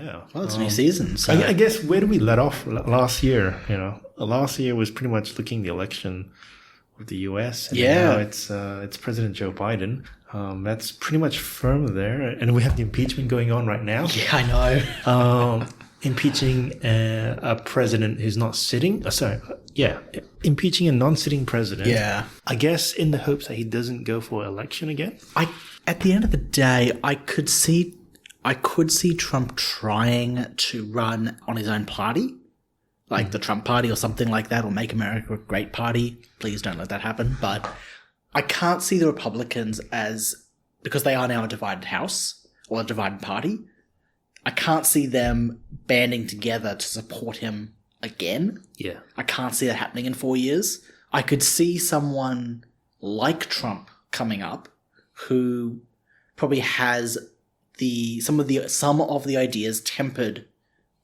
Yeah. Well, it's a new season. So I guess where did we let off last year? Last year was pretty much looking the election of the U.S. And now it's President Joe Biden. That's pretty much firm there, and we have the impeachment going on right now. Yeah, I know. Impeaching a president who's not sitting. Impeaching a non-sitting president. Yeah. I guess in the hopes that he doesn't go for election again. At the end of the day, I could see Trump trying to run on his own party, like the Trump Party or something like that, or Make America a Great Party. Please don't let that happen. But I can't see the Republicans because they are now a divided house or a divided party. I can't see them banding together to support him again. Yeah. I can't see that happening in 4 years. I could see someone like Trump coming up who probably has some of the ideas tempered,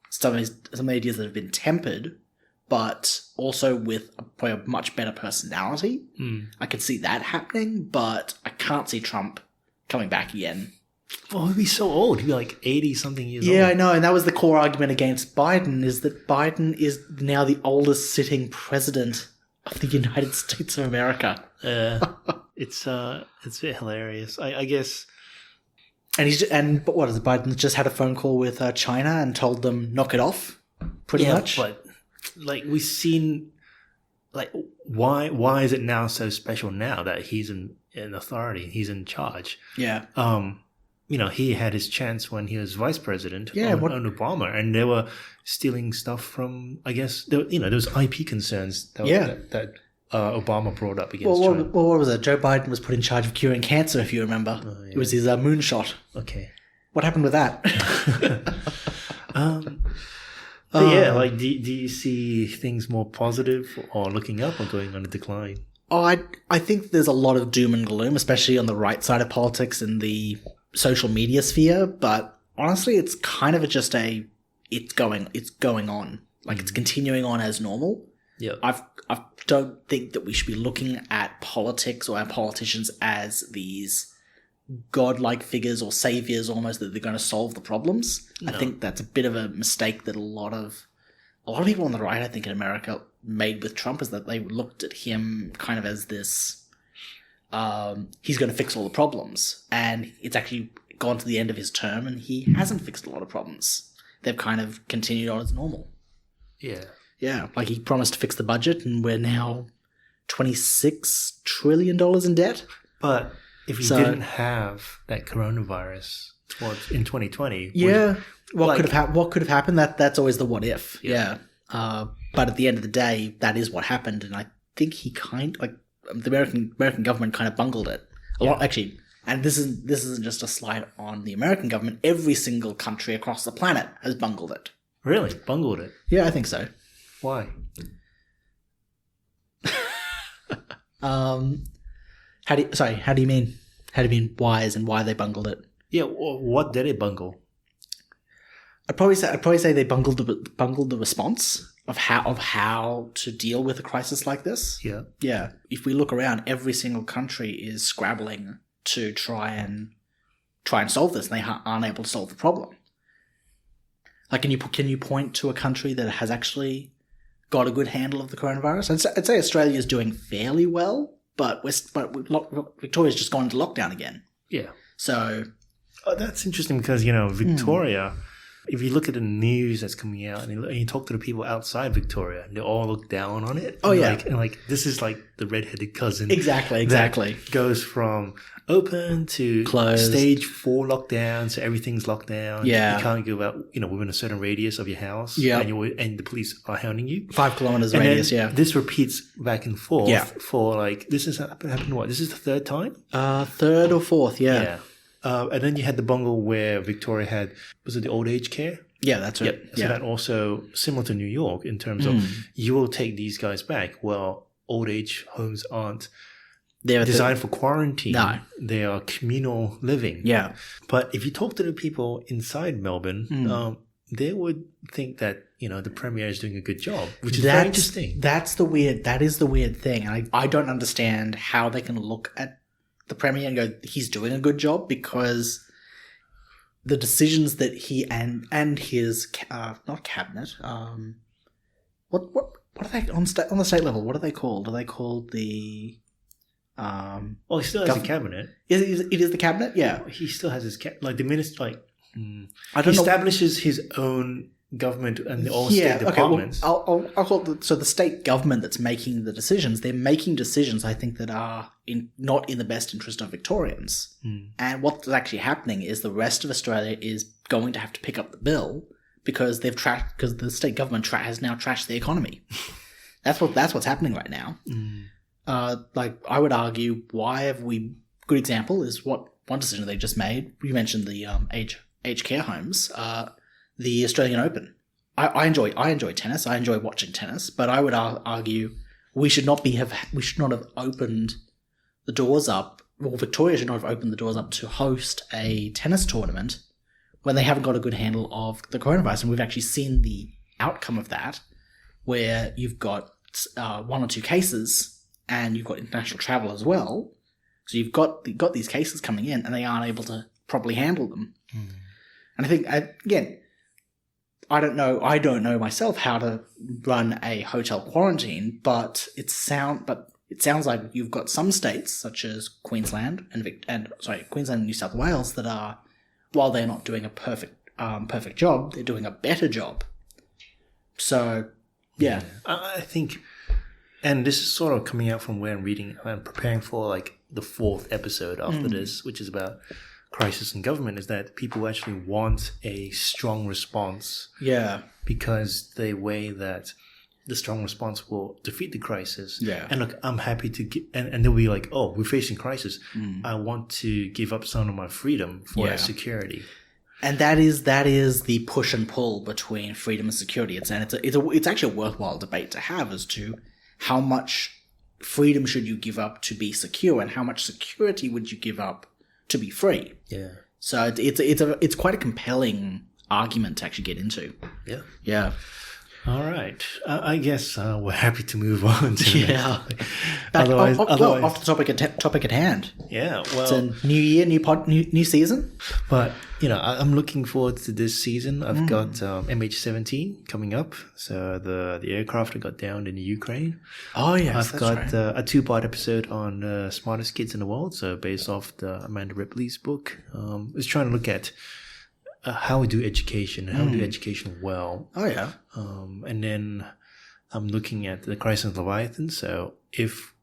some of the ideas that have been tempered, but also with probably a much better personality. I could see that happening, but I can't see Trump coming back again. Well, he'd be so old. He'd be like 80-something years old. Yeah, I know. And that was the core argument against Biden, is that Biden is now the oldest sitting president of the United States of America. It's a bit hilarious. I guess. But what is it? Biden just had a phone call with China and told them knock it off, pretty much. But like we've seen, like why is it now so special now that he's in authority, he's in charge? Yeah. He had his chance when he was vice president on Obama, and they were stealing stuff from, I guess, there was IP concerns that Obama brought up against China. Well, what was it? Joe Biden was put in charge of curing cancer, if you remember. Oh, yeah. It was his moonshot. Okay. What happened with that? Do you see things more positive or looking up or going on a decline? Oh, I think there's a lot of doom and gloom, especially on the right side of politics in the social media sphere, but honestly, it's kind of just it's going on. Like, it's continuing on as normal. Yeah. I don't think that we should be looking at politics or our politicians as these godlike figures or saviors almost, that they're going to solve the problems. No. I think that's a bit of a mistake that a lot of people on the right, I think, in America made with Trump, is that they looked at him kind of as this he's going to fix all the problems, and it's actually gone to the end of his term and he hasn't fixed a lot of problems. They've kind of continued on as normal. Yeah, like he promised to fix the budget, and we're now $26 trillion in debt. But if he didn't have that coronavirus in 2020, what could have happened? That's always the what if. Yeah. But at the end of the day, that is what happened, and I think the American government kind of bungled it a lot, actually. And this isn't just a slight on the American government. Every single country across the planet has bungled it. Really? Bungled it? Yeah, I think so. Why? How do you mean? How do you mean why, as in why they bungled it? Yeah, well, what did it bungle? I'd probably say they bungled the response of how to deal with a crisis like this. Yeah. Yeah. If we look around, every single country is scrabbling to try and solve this, and they aren't able to solve the problem. Like, can you point to a country that has actually got a good handle of the coronavirus? I'd say Australia is doing fairly well, but Victoria's just gone into lockdown again. Yeah. So that's interesting because Victoria. If you look at the news that's coming out and you talk to the people outside Victoria, they all look down on it. Oh, yeah. This is like the redheaded cousin. Exactly. Goes from open to closed. Stage 4 lockdown, so everything's locked down. Yeah. You can't go out, within a certain radius of your house. Yeah. And the police are hounding you. 5 kilometers radius, yeah. This repeats back and forth for this has happened what? This is the third time? Third or fourth, yeah. Yeah. And then you had the bungle where Victoria had, was it the old age care? Yeah, that's right. Yep. So that also similar to New York in terms of you will take these guys back. Well, old age homes aren't designed for quarantine. No. They are communal living. Yeah. But if you talk to the people inside Melbourne, they would think that, the Premier is doing a good job, which is very interesting. That is the weird thing. And I don't understand how they can look at the Premier and go, he's doing a good job, because the decisions that he and his not cabinet, what are they on the state level? What are they called? Are they called the Well, he still has a cabinet. It is the cabinet. Yeah, he still has his like the minister. Like I don't he know. establishes his own government and all state departments. Well, I'll call it so the state government that's making the decisions. They're making decisions, I think, that are not in the best interest of Victorians. And what's actually happening is the rest of Australia is going to have to pick up the bill because because the state government has now trashed the economy. That's what's happening right now. Like I would argue, why have we? Good example is what one decision they just made. You mentioned the aged care homes. The Australian Open. I enjoy tennis. I enjoy watching tennis, but I would argue we should not have opened the doors up. Well, Victoria should not have opened the doors up to host a tennis tournament when they haven't got a good handle of the coronavirus, and we've actually seen the outcome of that, where you've got 1 or 2 cases, and you've got international travel as well. So you've got these cases coming in, and they aren't able to properly handle them. And I think again. I don't know myself how to run a hotel quarantine, but it sounds like you've got some states such as Queensland and New South Wales that are, while they're not doing a perfect job, they're doing a better job. So, yeah. I think, and this is sort of coming out from where I'm reading and preparing for like the 4th episode after this, which is about crisis in government, is that people actually want a strong response. Yeah. Because they weigh that the strong response will defeat the crisis. Yeah. And look, I'm happy to and they'll be like, oh, we're facing crisis. I want to give up some of my freedom for our security. And that is the push and pull between freedom and security. It's actually a worthwhile debate to have as to how much freedom should you give up to be secure, and how much security would you give up to be free. Yeah. So it's quite a compelling argument to actually get into. Yeah. Yeah. All right. I guess we're happy to move on to otherwise, off the topic at hand. Yeah. Well, it's a new year, new season. But I'm looking forward to this season. I've got MH17 coming up. So the aircraft that got downed in the Ukraine. Oh yes, I've got a 2-part episode on smartest kids in the world. So based off the Amanda Ripley's book. It's trying to look at how we do education, how we do education well. Oh yeah. And then I'm looking at the crisis of Leviathan. So if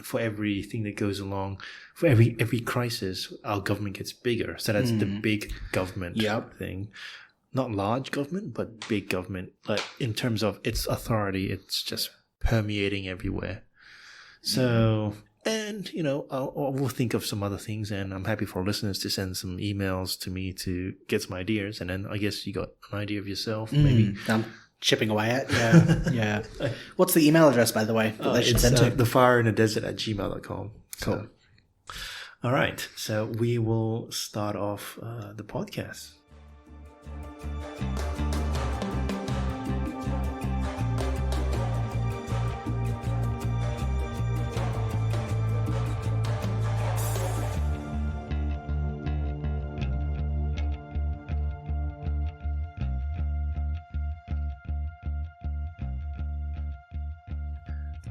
for everything that goes along, for every crisis, our government gets bigger. So that's the big government thing. Not large government, but big government. Like in terms of its authority, it's just permeating everywhere. So, and we'll think of some other things, and I'm happy for listeners to send some emails to me to get some ideas. And then I guess you got an idea of yourself, maybe. I'm chipping away at. Yeah. What's the email address, by the way, that they should send to? thefireinthedesert@gmail.com. Cool. So, all right. So we will start off the podcast.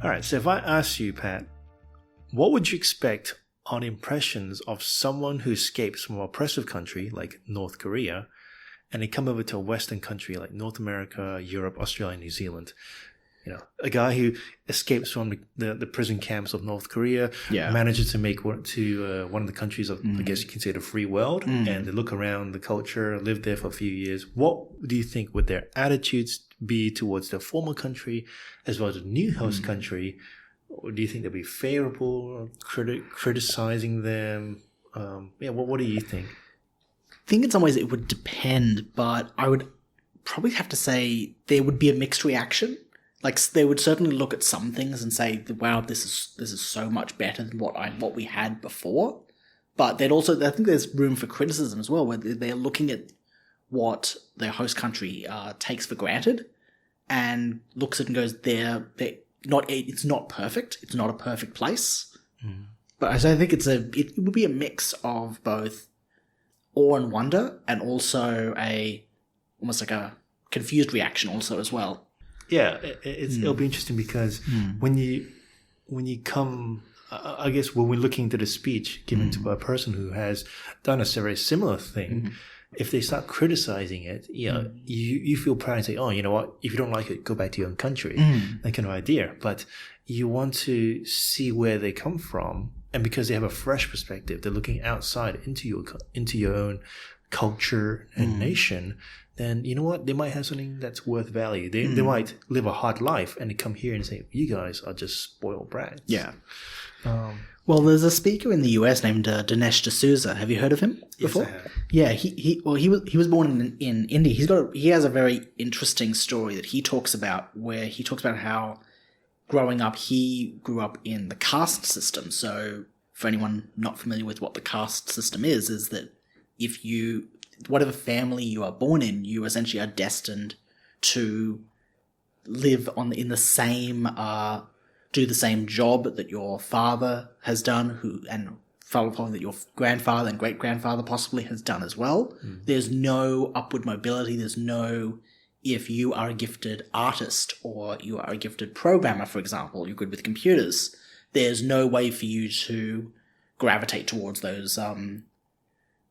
All right, so if I ask you, Pat, what would you expect on impressions of someone who escapes from an oppressive country like North Korea and they come over to a Western country like North America, Europe, Australia, New Zealand? A guy who escapes from the prison camps of North Korea, manages to make to one of the countries of, I guess you can say, the free world, and they look around the culture, live there for a few years. What do you think would their attitudes be towards their former country as well as the new host country? Or do you think they'll be favorable, criticizing them? What do you think? I think in some ways it would depend, but I would probably have to say there would be a mixed reaction. Like they would certainly look at some things and say, "Wow, this is so much better than what we had before." But they'd also, I think, there's room for criticism as well, where they're looking at what their host country takes for granted, and looks at it and goes, "They're not. It's not perfect. It's not a perfect place." But I think it would be a mix of both awe and wonder, and also almost like a confused reaction also as well. Yeah, it'll be interesting because when you come, I guess when we're looking to the speech given to a person who has done a very similar thing, if they start criticizing it, you feel proud and say, oh, you know what, if you don't like it, go back to your own country, that kind of idea. But you want to see where they come from, and because they have a fresh perspective, they're looking outside into your own culture and nation, then you know what, they might have something that's worth value. They might live a hard life and they come here and say, you guys are just spoiled brats. Yeah. Well, there's a speaker in the US named Dinesh D'Souza. Have you heard of him before? Yes, I have. Yeah, he was born in India. He has a very interesting story that he talks about, where he talks about how growing up, he grew up in the caste system. So for anyone not familiar with what the caste system is that if you, whatever family you are born in, you essentially are destined to live in the same, do the same job that your father has done, and following that your grandfather and great-grandfather possibly has done as well. There's no upward mobility. There's no, if you are a gifted artist or you are a gifted programmer, for example, you're good with computers, there's no way for you to gravitate towards those,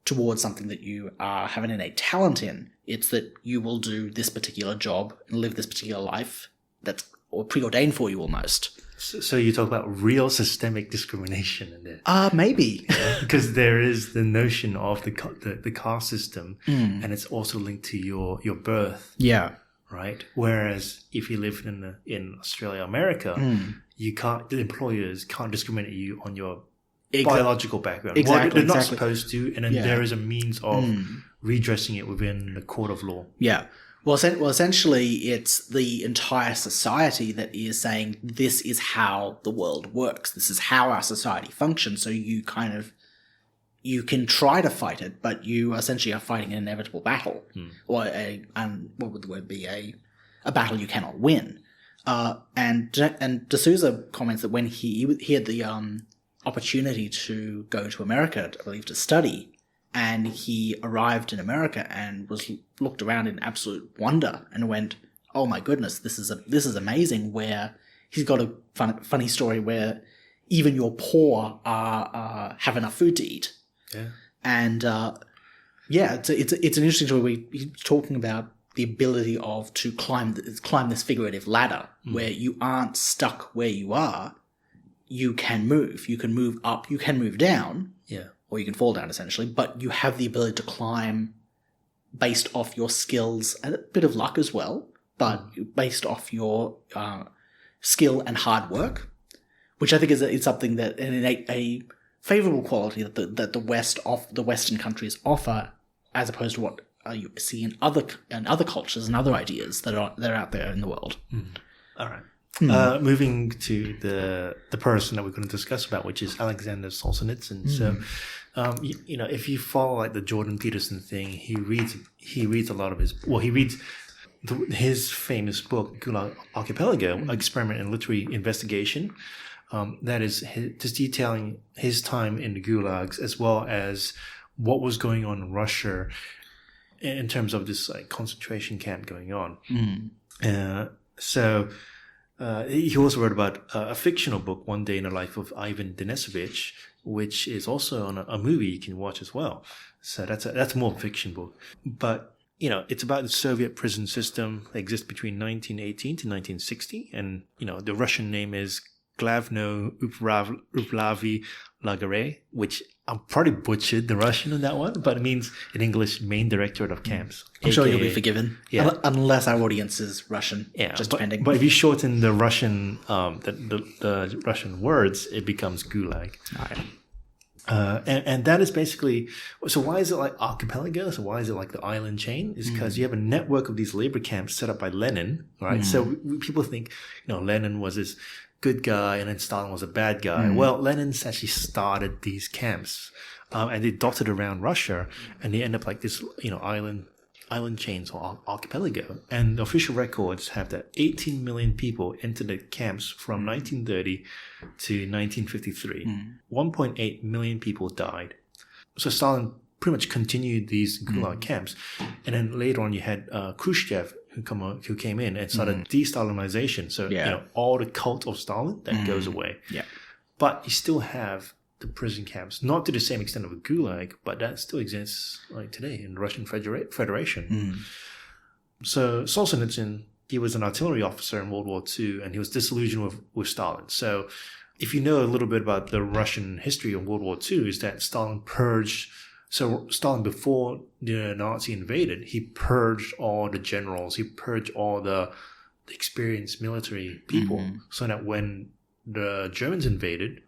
towards something that you have an innate talent in. It's that you will do this particular job and live this particular life that's preordained for you almost. So you talk about real systemic discrimination in there. Maybe. Because there is the notion of the caste system, and it's also linked to your birth. Yeah. Right? Whereas if you live in Australia, America, the employers can't discriminate you on your biological background. Exactly. They're not supposed to, and then there is a means of redressing it within the court of law. Yeah. Well, essentially, it's the entire society that is saying this is how the world works. This is how our society functions. So you can try to fight it, but you essentially are fighting an inevitable battle, or what would the word be? A battle you cannot win. And D'Souza comments that when he had the opportunity to go to America, I believe, to study. And he arrived in America and looked around in absolute wonder and went, "Oh my goodness, this is amazing." Where he's got a funny story where even your poor have enough food to eat. Yeah. And it's an interesting story where he's talking about the ability to climb this figurative ladder where you aren't stuck where you are. You can move. You can move up. You can move down. Yeah. Or you can fall down, essentially, but you have the ability to climb based off your skills and a bit of luck as well, but based off your skill and hard work, which I think is something that a favorable quality that the Western countries offer, as opposed to what you see in other cultures and other ideas that are out there in the world. All right. Moving to the person that we're going to discuss about, which is Alexander Solzhenitsyn. So, if you follow like the Jordan Peterson thing, he reads a lot of his famous book, Gulag Archipelago, Experiment in Literary Investigation. That is just detailing his time in the gulags as well as what was going on in Russia in terms of this like concentration camp going on. He also wrote about a fictional book, One Day in the Life of Ivan Denisovich, which is also on a movie you can watch as well. So that's more fiction book. But, it's about the Soviet prison system that exists between 1918 to 1960. And, the Russian name is Glavno Uplavy Lagery, which I probably butchered the Russian on that one, but it means in English, Main Directorate of Camps. I'm sure you'll be forgiven, unless our audience is Russian. Yeah, depending. But if you shorten the Russian, the Russian words, it becomes Gulag. And that is basically, so why is it like archipelago? So why is it like the island chain? Is because you have a network of these labor camps set up by Lenin, right? So people think, Lenin was this good guy and then Stalin was a bad guy. Well, Lenin's actually started these camps, and they dotted around Russia, and they end up like this, island chains or archipelago. And the official records have that 18 million people entered the camps from 1930 to 1953. 1.8 million people died. So Stalin pretty much continued these Gulag camps. And then later on, you had Khrushchev who came in and started de-Stalinization. So, all the cult of Stalin, that goes away. Yeah. But you still have the prison camps, not to the same extent of a Gulag, but that still exists like today in the Russian Federation. So Solzhenitsyn, he was an artillery officer in World War II, and he was disillusioned with Stalin. So if you know a little bit about the Russian history of World War II, is that Stalin purged. So Stalin, before the Nazi invaded, he purged all the generals, he purged all the experienced military people, so that when the Germans invaded,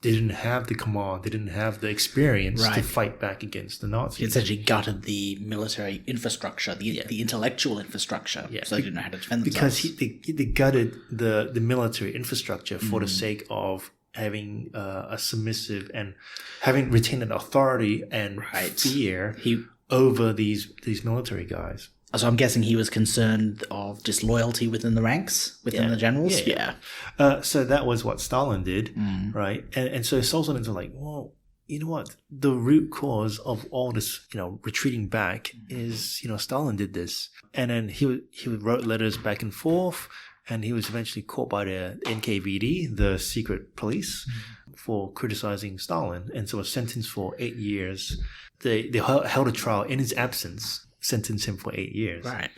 they didn't have the command, they didn't have the experience to fight back against the Nazis. He essentially gutted the military infrastructure, the intellectual infrastructure, so they didn't know how to defend themselves. Because they gutted the military infrastructure for the sake of having a submissive and having retained an authority and fear over these military guys. So I'm guessing he was concerned of disloyalty within the ranks, within the generals? Yeah. So that was what Stalin did, right? And so Solzhenitsyn was like, well, you know what? The root cause of all this, retreating back is, Stalin did this. And then he wrote letters back and forth, and he was eventually caught by the NKVD, the secret police, for criticizing Stalin. And so was sentenced for 8 years. They held a trial in his absence, sentenced him for 8 years. Right.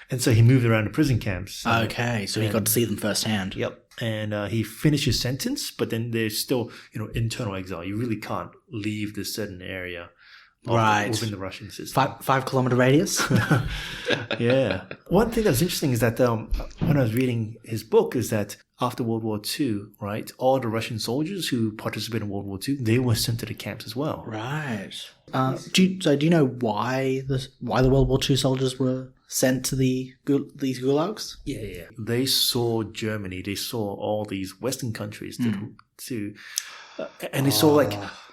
And so he moved around the prison camps. Okay, so he got to see them firsthand. Yep. And he finished his sentence, but then there's still, internal exile. You really can't leave this certain area within the Russian system. 5 kilometer radius? Yeah. One thing that's interesting is that when I was reading his book is that after World War II, right, all the Russian soldiers who participated in World War II, they were sent to the camps as well. Right. Do you know why the World War II soldiers were sent to these gulags? Yeah. They saw Germany. They saw all these Western countries and they saw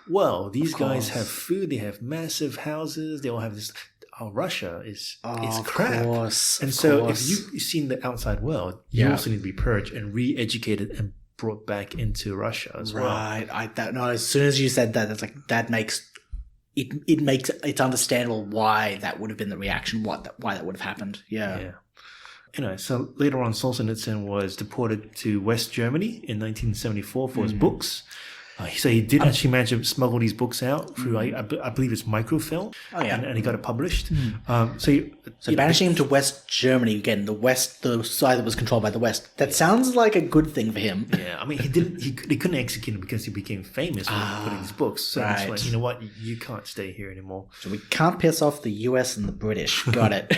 well, these guys have food. They have massive houses. They all have this. Russia is crap. So if you've seen the outside world, you also need to be purged and re-educated and brought back into Russia as well. Right. As soon as you said that, it's like that makes it's understandable why that would have been the reaction, why that would have happened. Yeah. So later on, Solzhenitsyn was deported to West Germany in 1974 for his books. So he did actually manage to smuggle these books out through, I believe it's microfilm. Oh, yeah. And he got it published. So banishing him to West Germany, again, the side that was controlled by the West. That sounds like a good thing for him. Yeah, I mean, they couldn't execute him because he became famous for putting his books. So it's like, you know what, you can't stay here anymore. So we can't piss off the US and the British. Got it.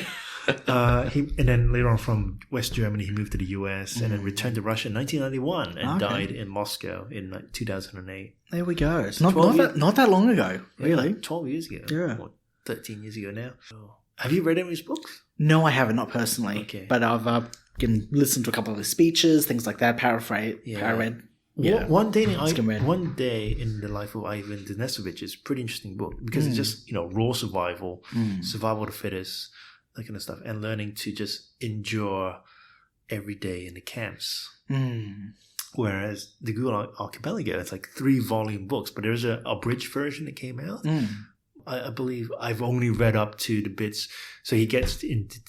And then later on from West Germany, he moved to the US and then returned to Russia in 1991 and died in Moscow in 2008. There we go. It's not that long ago, really. Yeah, 12 years ago. Yeah. Or 13 years ago now. So, have you read any of his books? No, I haven't, not personally. Okay. But I've listened to a couple of his speeches, things like that, pararead. Yeah. One day in the life of Ivan Denisovich is a pretty interesting book because it's just, raw survival, survival of the fittest, that kind of stuff, and learning to just endure every day in the camps. Whereas the Gulag Archipelago, it's like 3-volume books, but there's a abridged version that came out. I believe I've only read up to the bits. So he gets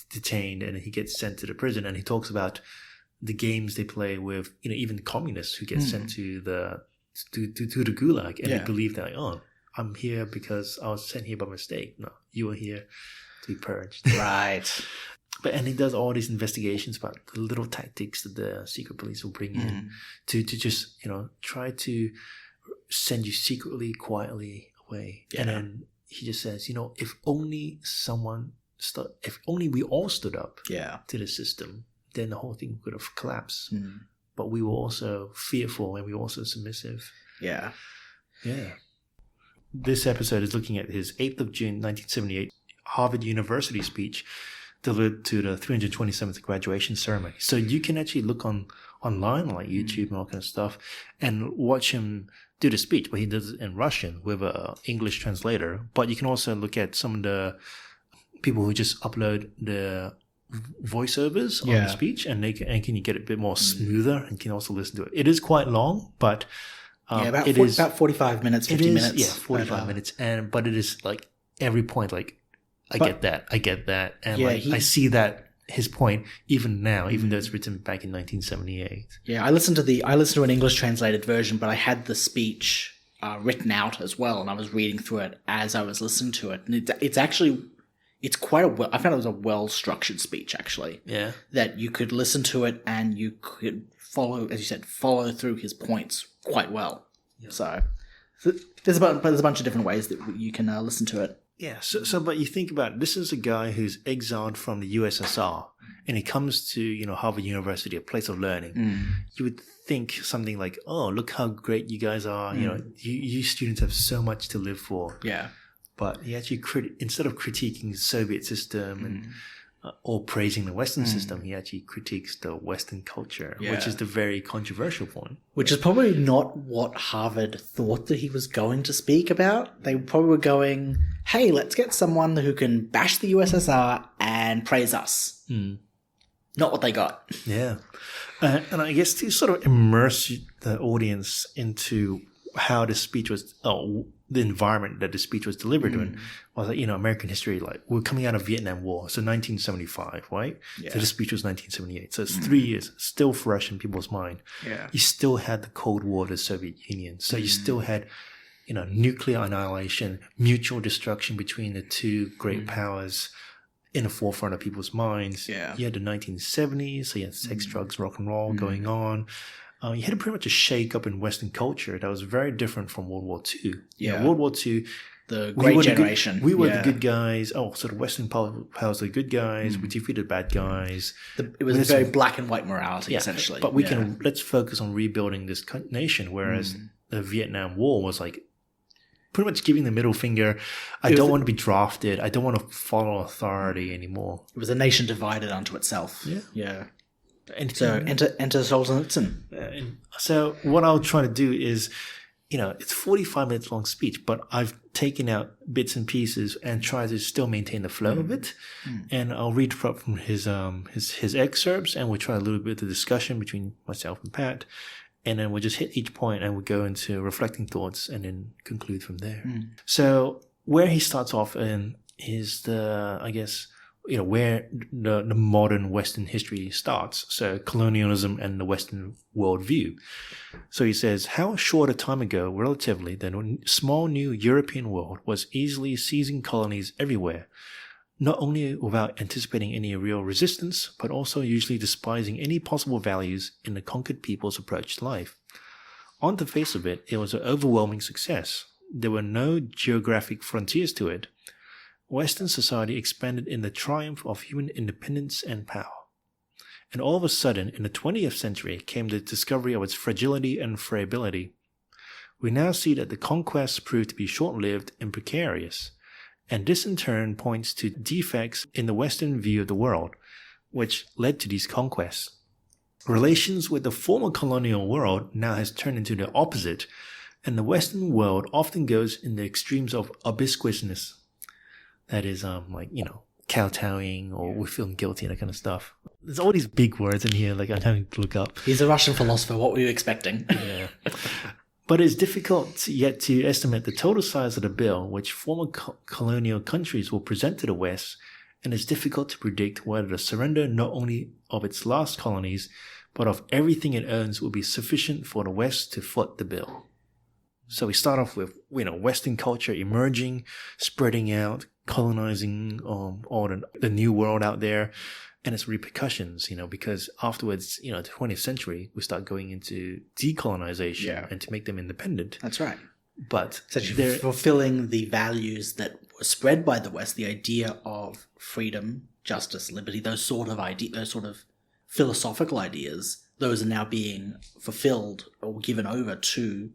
detained and he gets sent to the prison, and he talks about the games they play with, even communists who get sent to the Gulag, and they believe that, I'm here because I was sent here by mistake. No, you were here to be purged. Right. And he does all these investigations about the little tactics that the secret police will bring in to just, try to send you secretly, quietly away. Yeah. And then he just says, if only we all stood up to the system, then the whole thing would have collapsed. But we were also fearful and we were also submissive. Yeah. Yeah. This episode is looking at his 8th of June, 1978, Harvard University speech delivered to the 327th graduation ceremony. So you can actually look online, like YouTube and all kind of stuff, and watch him do the speech. But he does it in Russian with an English translator. But you can also look at some of the people who just upload the voiceovers on the speech, and can you get it a bit more smoother, and can also listen to it. It is quite long, but about 45 minutes, 50 minutes. Yeah, 45 minutes, but it is like every point, like, I get that. And Yeah, I see that his point even now, even though it's written back in 1978. Yeah, I listened to an English translated version, but I had the speech written out as well, and I was reading through it as I was listening to it. And it's quite I found it was a well-structured speech, actually. Yeah. That you could listen to it and you could follow, as you said, follow through his points quite well. Yeah. So there's a bunch of different ways that you can listen to it. Yeah, but you think about it, this is a guy who's exiled from the USSR, and he comes to, Harvard University, a place of learning. You would think something like, oh, look how great you guys are. You students have so much to live for. Yeah. But he actually, instead of critiquing the Soviet system and or praising the Western system, he actually critiques the Western culture, which is the very controversial point. Which is probably not what Harvard thought that he was going to speak about. They probably were going, hey, let's get someone who can bash the USSR and praise us. Not what they got. Yeah. And I guess to sort of immerse the audience into how the speech was, the environment that the speech was delivered in, was like, American history, like we're coming out of Vietnam War, so 1975, right? Yeah. So the speech was 1978. So it's 3 years, still fresh in people's mind. Yeah. You still had the Cold War, the Soviet Union. So you still had, nuclear annihilation, mutual destruction between the two great powers in the forefront of people's minds. Yeah. You had the 1970s, so you had sex, drugs, rock and roll going on. You had pretty much a shake-up in Western culture that was very different from World War II. Yeah. World War II, the Great Generation. We were the good guys. Oh, so the Western powers are the good guys. We defeated bad guys. It was a very black and white morality, essentially. But let's focus on rebuilding this nation, whereas the Vietnam War was like pretty much giving the middle finger. I don't want to be drafted. I don't want to follow authority anymore. It was a nation divided unto itself. Yeah. Yeah. So enter Solzhenitsyn. So what I'll try to do is, it's 45 minutes long speech, but I've taken out bits and pieces and try to still maintain the flow of it. And I'll read from his excerpts, and we'll try a little bit of discussion between myself and Pat. And then we'll just hit each point and we'll go into reflecting thoughts and then conclude from there. So where he starts off in is where the modern Western history starts. So colonialism and the Western worldview. So he says, how short a time ago, relatively, the small new European world was easily seizing colonies everywhere, not only without anticipating any real resistance, but also usually despising any possible values in the conquered people's approach to life. On the face of it, it was an overwhelming success. There were no geographic frontiers to it. Western society expanded in the triumph of human independence and power. And all of a sudden, in the 20th century, came the discovery of its fragility and frailty. We now see that the conquests proved to be short-lived and precarious, and this in turn points to defects in the Western view of the world, which led to these conquests. Relations with the former colonial world now has turned into the opposite, and the Western world often goes in the extremes of obsequiousness. That is, kowtowing or we're feeling guilty, that kind of stuff. There's all these big words in here, like I'm having to look up. He's a Russian philosopher. What were you expecting? Yeah. But it's difficult yet to estimate the total size of the bill which former colonial countries will present to the West, and it's difficult to predict whether the surrender not only of its last colonies, but of everything it owns will be sufficient for the West to foot the bill. So we start off with, Western culture emerging, spreading out, colonizing all the new world out there, and its repercussions, because afterwards, the 20th century, we start going into decolonization and to make them independent. That's right. But they're fulfilling the values that were spread by the West, the idea of freedom, justice, liberty, those sort of philosophical ideas, those are now being fulfilled or given over to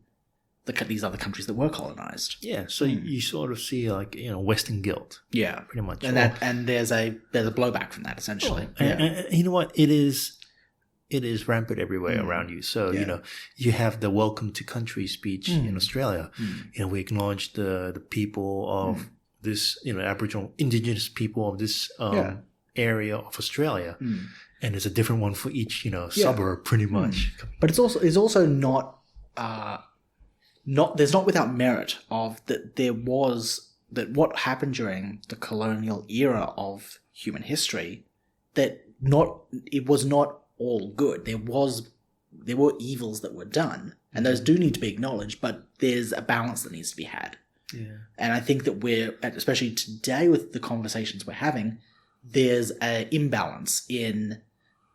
these other countries that were colonized. Yeah, so you sort of see Western guilt. Yeah, pretty much. And there's a blowback from that essentially. Oh, and you know what? It is rampant everywhere around you. So you have the welcome to country speech in Australia. We acknowledge the people of this Aboriginal indigenous people of this area of Australia, and there's a different one for each suburb pretty much. But it's also not. There's not without merit of that there was that what happened during the colonial era of human history, that it was not all good. There were evils that were done, and those do need to be acknowledged, but there's a balance that needs to be had. Yeah. And I think that especially today with the conversations we're having, there's an imbalance in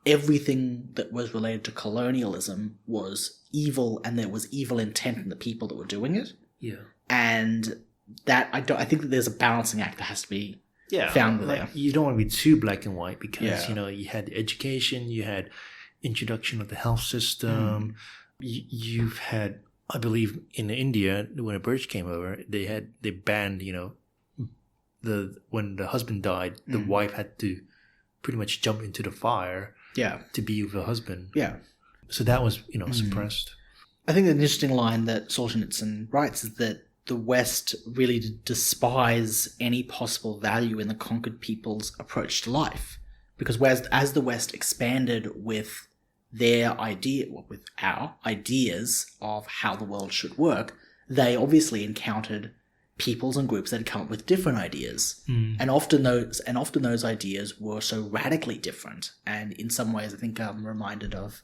everything that was related to colonialism was evil, and there was evil intent in the people that were doing it. Yeah. And that I think that there's a balancing act that has to be found there. You don't want to be too black and white because, you had education, you had introduction of the health system. You've had, I believe in India, when the British came over, they banned, when the husband died, the wife had to pretty much jump into the fire to be with her husband. Yeah. So that was, suppressed. I think an interesting line that Solzhenitsyn writes is that the West really despise any possible value in the conquered people's approach to life. Because as the West expanded with with our ideas of how the world should work, they obviously encountered peoples and groups that had come up with different ideas. And often those ideas were so radically different. And in some ways, I think I'm reminded of,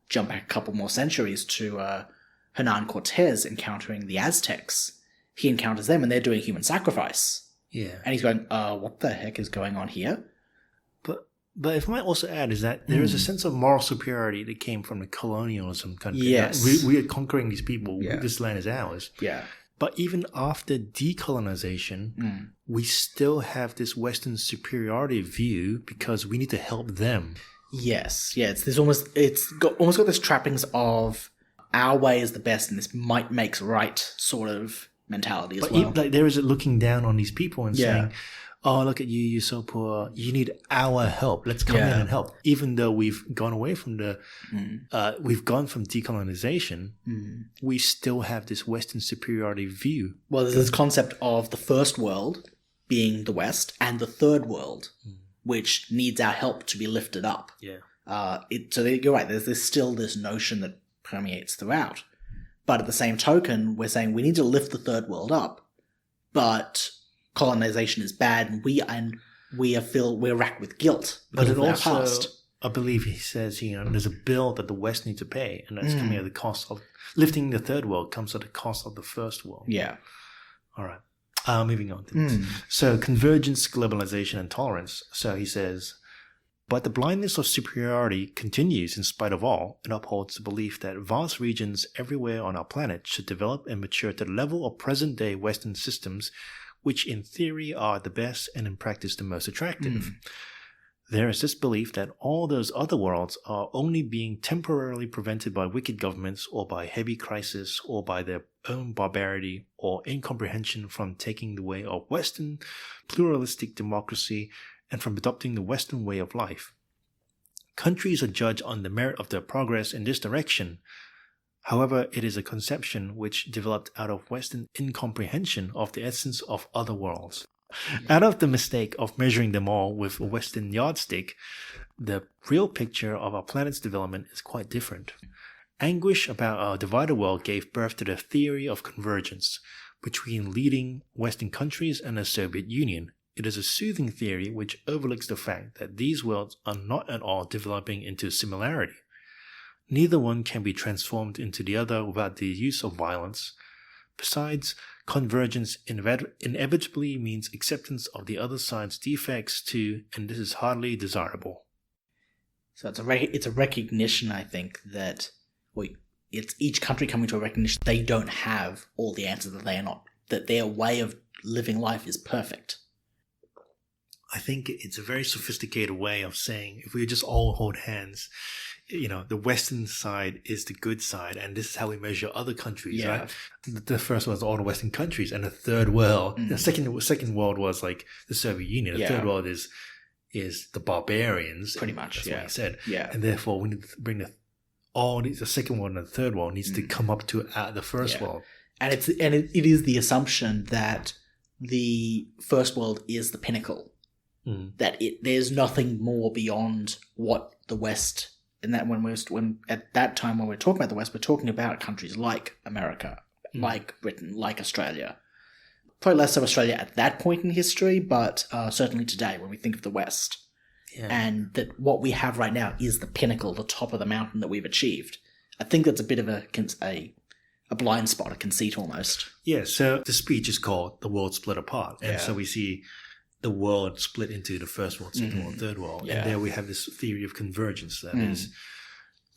jump back a couple more centuries to Hernan Cortez encountering the Aztecs. He encounters them and they're doing human sacrifice. Yeah. And he's going, what the heck is going on here? But if I might also add is that there is a sense of moral superiority that came from the colonialism country. Yes. We are conquering these people. Yeah. This land is ours. Yeah. But even after decolonization, we still have this Western superiority view because we need to help them. Yes. Yeah. It's almost got this trappings of our way is the best and this might makes right sort of mentality as well. But there is a looking down on these people and saying, oh, look at you, you're so poor. You need our help. Let's come in and help. Even though we've gone away from we've gone from decolonization, we still have this Western superiority view. Well, there's this concept of the first world being the West and the third world, which needs our help to be lifted up. Yeah. So you're right. There's still this notion that permeates throughout. But at the same token, we're saying we need to lift the third world up, but colonization is bad, and we're racked with guilt. But it also, past. I believe he says, there's a bill that the West needs to pay, and that's coming at the cost of lifting the third world comes at the cost of the first world. Yeah. All right. Moving on to this. So convergence, globalization, and tolerance. So he says, but the blindness of superiority continues in spite of all, and upholds the belief that vast regions everywhere on our planet should develop and mature to the level of present-day Western systems, which in theory are the best and in practice the most attractive. There is this belief that all those other worlds are only being temporarily prevented by wicked governments or by heavy crisis or by their own barbarity or incomprehension from taking the way of Western pluralistic democracy and from adopting the Western way of life. Countries are judged on the merit of their progress in this direction. However, it is a conception which developed out of Western incomprehension of the essence of other worlds. Out of the mistake of measuring them all with a Western yardstick, the real picture of our planet's development is quite different. Anguish about our divided world gave birth to the theory of convergence between leading Western countries and the Soviet Union. It is a soothing theory which overlooks the fact that these worlds are not at all developing into similarity. Neither one can be transformed into the other without the use of violence. Besides, convergence inevitably means acceptance of the other side's defects too, and this is hardly desirable. So it's a recognition, I think, that it's each country coming to a recognition they don't have all the answers, that their way of living life is perfect. I think it's a very sophisticated way of saying if we just all hold hands, the Western side is the good side, and this is how we measure other countries, right? The first was all the Western countries, and the third world, the second world was like the Soviet Union. The third world is the barbarians, pretty much. That's what he said. Yeah, and therefore we need to bring the second world and the third world needs to come up to the first world, and it is the assumption that the first world is the pinnacle. That there's nothing more beyond what the West, and that when at that time when we're talking about the West, we're talking about countries like America, like Britain, like Australia. Probably less so Australia at that point in history, but certainly today when we think of the West. Yeah. And that what we have right now is the pinnacle, the top of the mountain that we've achieved. I think that's a bit of a blind spot, a conceit almost. Yeah, so the speech is called The World Split Apart. And so we see the world split into the first world, second world, third world. Yeah. And there we have this theory of convergence that is,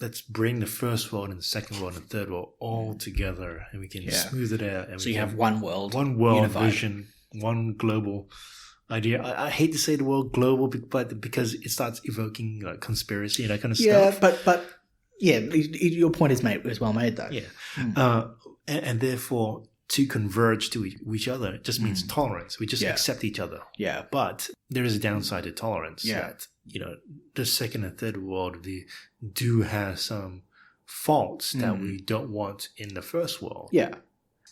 let's bring the first world and the second world and the third world all together and we can smooth it out. And so you have one world unified. Vision, one global idea. I hate to say the word global, but because it starts evoking like conspiracy and that kind of stuff. But your point is well made though. Yeah. And therefore, to converge to each other, it just means tolerance. We just accept each other. Yeah. But there is a downside to tolerance. Yeah. That, the second and third world, do have some faults that we don't want in the first world. Yeah.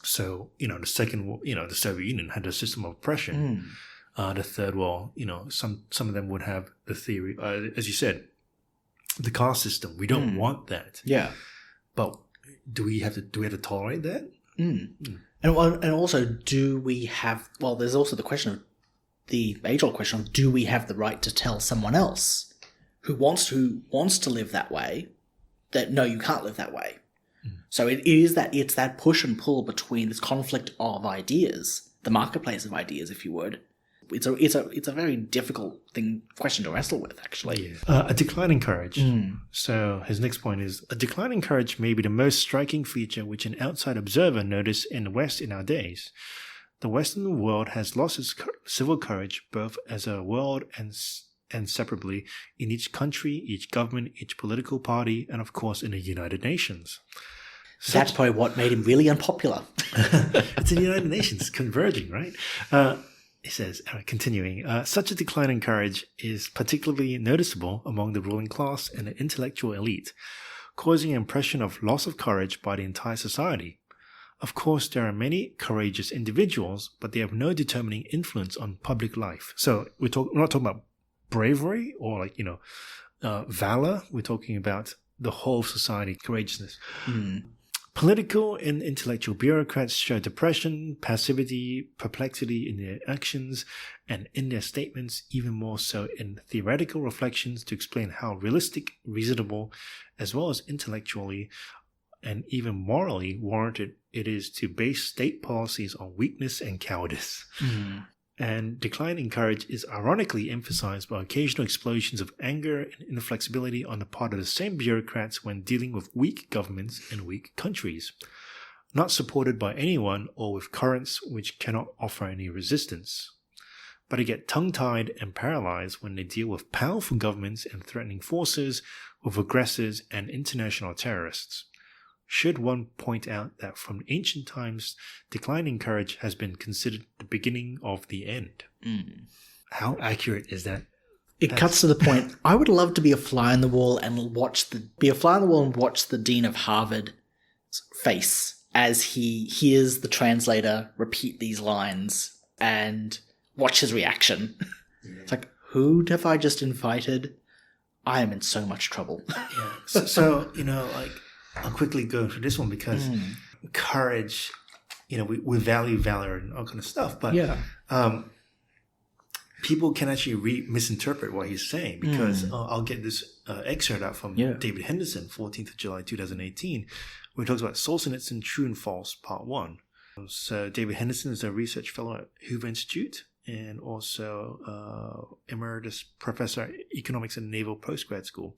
So, the second world, the Soviet Union had a system of oppression. The third world, some of them would have the theory, as you said, the caste system. We don't want that. Yeah. But do we have to tolerate that? And also, do we have? Well, there's also the question of the age-old question of: do we have the right to tell someone else who wants to live that way that no, you can't live that way? So it's that push and pull between this conflict of ideas, the marketplace of ideas, if you would. It's a very difficult question to wrestle with, actually. A decline in courage. So his next point is, a decline in courage may be the most striking feature which an outside observer noticed in the West in our days. The Western world has lost its civil courage both as a world and separately in each country, each government, each political party, and of course in the United Nations. That's probably what made him really unpopular. It's in the United Nations, converging, right? It says, continuing, such a decline in courage is particularly noticeable among the ruling class and the intellectual elite, causing an impression of loss of courage by the entire society. Of course, there are many courageous individuals, but they have no determining influence on public life. So we're not talking about bravery or valor. We're talking about the whole society courageousness. Political and intellectual bureaucrats show depression, passivity, perplexity in their actions, and in their statements, even more so in theoretical reflections to explain how realistic, reasonable, as well as intellectually and even morally warranted it is to base state policies on weakness and cowardice. And decline in courage is ironically emphasized by occasional explosions of anger and inflexibility on the part of the same bureaucrats when dealing with weak governments and weak countries, not supported by anyone or with currents which cannot offer any resistance. But they get tongue-tied and paralyzed when they deal with powerful governments and threatening forces, with aggressors and international terrorists. Should one point out that from ancient times, decline in courage has been considered the beginning of the end. How accurate is that? It cuts to the point. I would love to be a fly on the wall and watch the Dean of Harvard's face as he hears the translator repeat these lines and watch his reaction. It's like, who have I just invited? I am in so much trouble. So I'll quickly go through this one because courage, we value valor and all kind of stuff, but people can actually misinterpret what he's saying because I'll get this excerpt out from David Henderson, 14th of July 2018, where he talks about Solzhenitsyn, True and False, Part 1. So David Henderson is a research fellow at Hoover Institute and also emeritus professor at economics at Naval Postgrad School.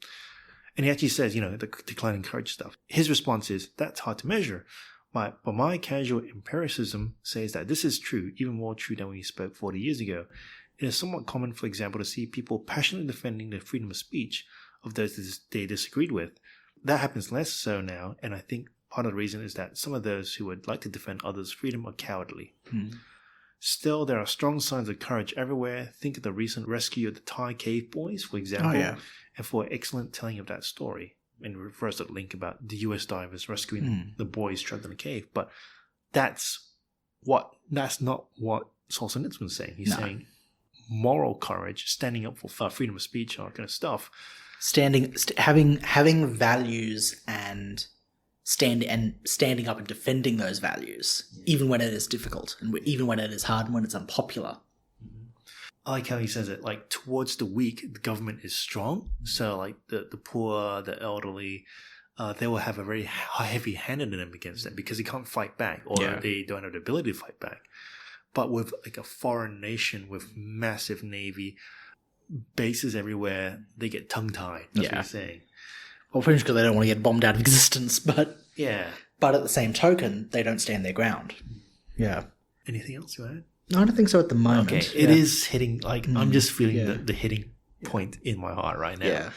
And he actually says, the decline in courage stuff. His response is, that's hard to measure. But my casual empiricism says that this is true, even more true than when we spoke 40 years ago. It is somewhat common, for example, to see people passionately defending the freedom of speech of those they disagreed with. That happens less so now, and I think part of the reason is that some of those who would like to defend others' freedom are cowardly. Still, there are strong signs of courage everywhere. Think of the recent rescue of the Thai cave boys, for example, and for excellent telling of that story. And it refers to the link about the US divers rescuing the boys trapped in the cave. But that's not what Solzhenitsyn was saying. He's saying moral courage, standing up for freedom of speech, all that kind of stuff. Having values and standing up and defending those values, even when it is difficult and even when it is hard and when it's unpopular. I like how he says it, like, towards the weak, the government is strong. So, like, the poor, the elderly, they will have a very heavy-handed in them against them because they can't fight back, or they don't have the ability to fight back. But with, like, a foreign nation with massive navy, bases everywhere, they get tongue-tied. That's what he's saying. Well, pretty much because they don't want to get bombed out of existence, but... Yeah. But at the same token, they don't stand their ground. Yeah. Anything else you add? No, I don't think so at the moment. Okay, it is hitting, like, I'm just feeling the hitting point in my heart right now. Yeah.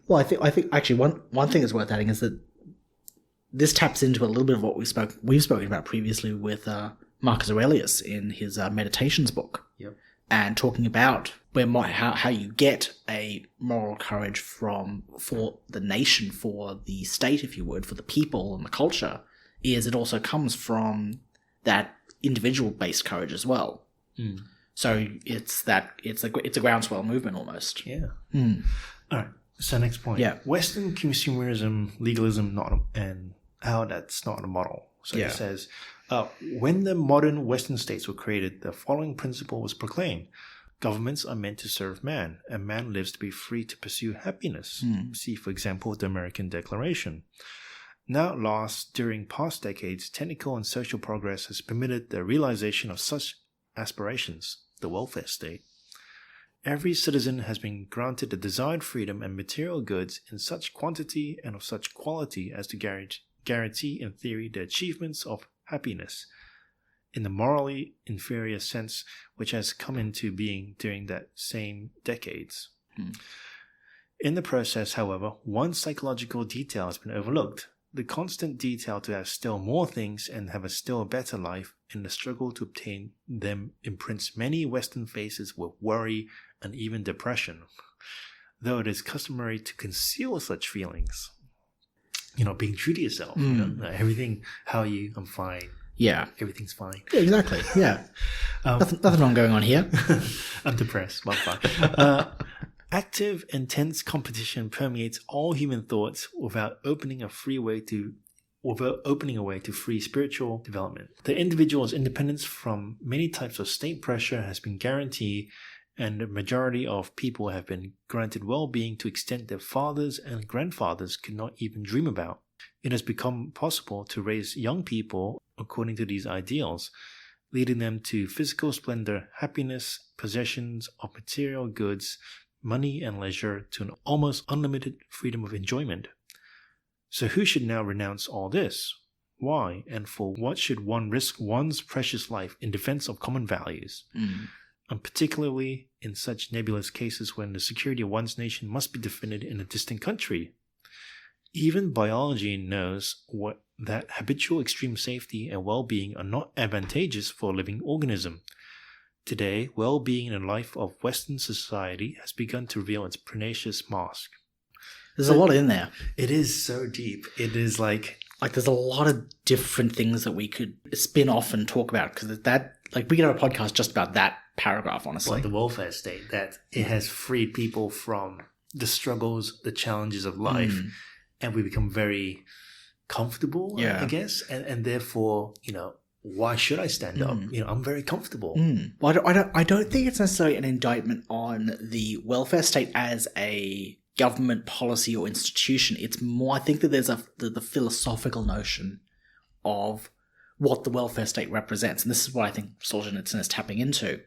Well, I think actually one thing that's worth adding is that this taps into a little bit of what we've spoken about previously with Marcus Aurelius in his Meditations book. Yep. And talking about how you get a moral courage for the nation, for the state, if you would, for the people and the culture, is it also comes from that individual-based courage as well. Mm. So it's a groundswell movement almost. Yeah. Mm. All right. So next point. Yeah. Western consumerism, legalism, and how that's not a model. So he says, when the modern Western states were created, the following principle was proclaimed. Governments are meant to serve man, and man lives to be free to pursue happiness. See, for example, the American Declaration. Now at last, during past decades, technical and social progress has permitted the realization of such aspirations, the welfare state. Every citizen has been granted the desired freedom and material goods in such quantity and of such quality as to guarantee in theory the achievements of happiness, in the morally inferior sense which has come into being during that same decades. In the process, however, one psychological detail has been overlooked. The constant detail to have still more things and have a still better life in the struggle to obtain them imprints many Western faces with worry and even depression, though it is customary to conceal such feelings. You know, being true to yourself. You know, everything, how are you? I'm fine. Yeah. Everything's fine. Yeah, exactly. Yeah. Nothing wrong going on here. I'm depressed. Well, fine. Active, intense competition permeates all human thoughts without opening a way to free spiritual development. The individual's independence from many types of state pressure has been guaranteed, and the majority of people have been granted well-being to extent their fathers and grandfathers could not even dream about. It has become possible to raise young people according to these ideals, leading them to physical splendor, happiness, possessions of material goods, money and leisure, to an almost unlimited freedom of enjoyment. So who should now renounce all this? Why and for what should one risk one's precious life in defense of common values? And particularly in such nebulous cases when the security of one's nation must be defended in a distant country. Even biology knows that habitual extreme safety and well-being are not advantageous for a living organism. Today, well-being in the life of Western society has begun to reveal its pernicious mask. There's a lot in there. It is so deep. It is like there's a lot of different things that we could spin off and talk about, because that, like, we could have a podcast just about that paragraph, honestly. Like the welfare state, that it has freed people from the struggles, the challenges of life, and we become very comfortable, I guess, and therefore, you know, why should I stand up? You know, I'm very comfortable. Well, I don't think it's necessarily an indictment on the welfare state as a government policy or institution. It's more, I think that there's the philosophical notion of what the welfare state represents. And this is what I think Solzhenitsyn is tapping into.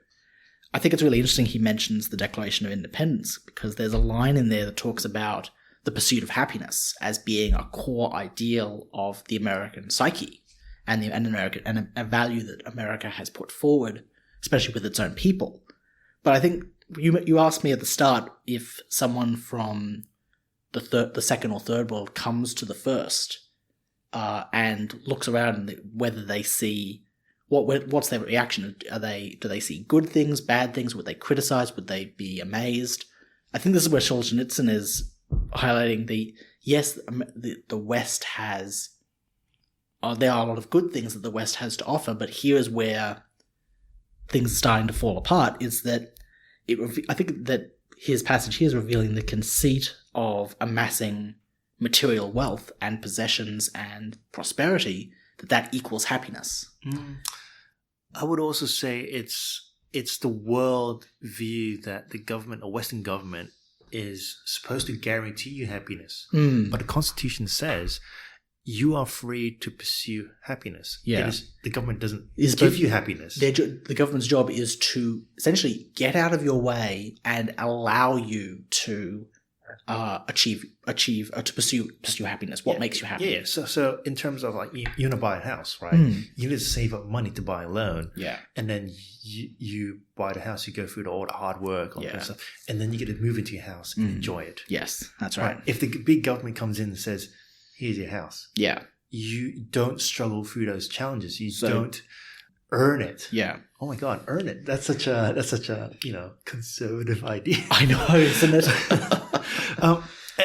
I think it's really interesting he mentions the Declaration of Independence, because there's a line in there that talks about the pursuit of happiness as being a core ideal of the American psyche and a value that America has put forward, especially with its own people. But I think you asked me at the start if someone from the second or third world comes to the first and looks around and whether they see what's their reaction. Do they see good things, bad things? Would they criticize? Would they be amazed? I think this is where Solzhenitsyn is highlighting the West has. There are a lot of good things that the West has to offer, but here is where things are starting to fall apart. Is that I think that his passage here is revealing the conceit of amassing material wealth and possessions and prosperity, that equals happiness. I would also say it's the world view that the government or Western government is supposed to guarantee you happiness. But the Constitution says you are free to pursue happiness. Yeah. The government doesn't give you happiness. The government's job is to essentially get out of your way and allow you to to pursue happiness. What makes you happy? Yeah. So in terms of like you want to buy a house, right? You need to save up money to buy a loan. Yeah. And then you buy the house, you go through all the hard work, all that stuff, and then you get to move into your house and enjoy it. Yes, that's right. If the big government comes in and says, "Here's your house," you don't struggle through those challenges. You don't earn it. Yeah. Oh my God, earn it. That's such a conservative idea. I know, isn't it?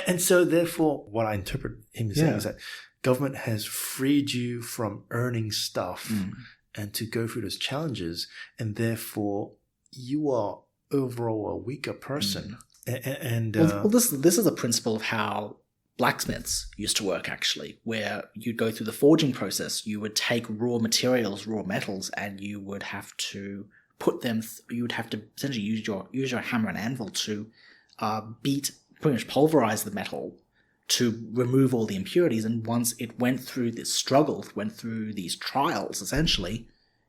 And so therefore, what I interpret him saying is that government has freed you from earning stuff and to go through those challenges, and therefore you are overall a weaker person. Well, this is a principle of how blacksmiths used to work, actually, where you'd go through the forging process. You would take raw materials, raw metals, and you would have to put them. You would have to essentially use your hammer and anvil to pretty much pulverize the metal to remove all the impurities. And once it went through this struggle, went through these trials, essentially,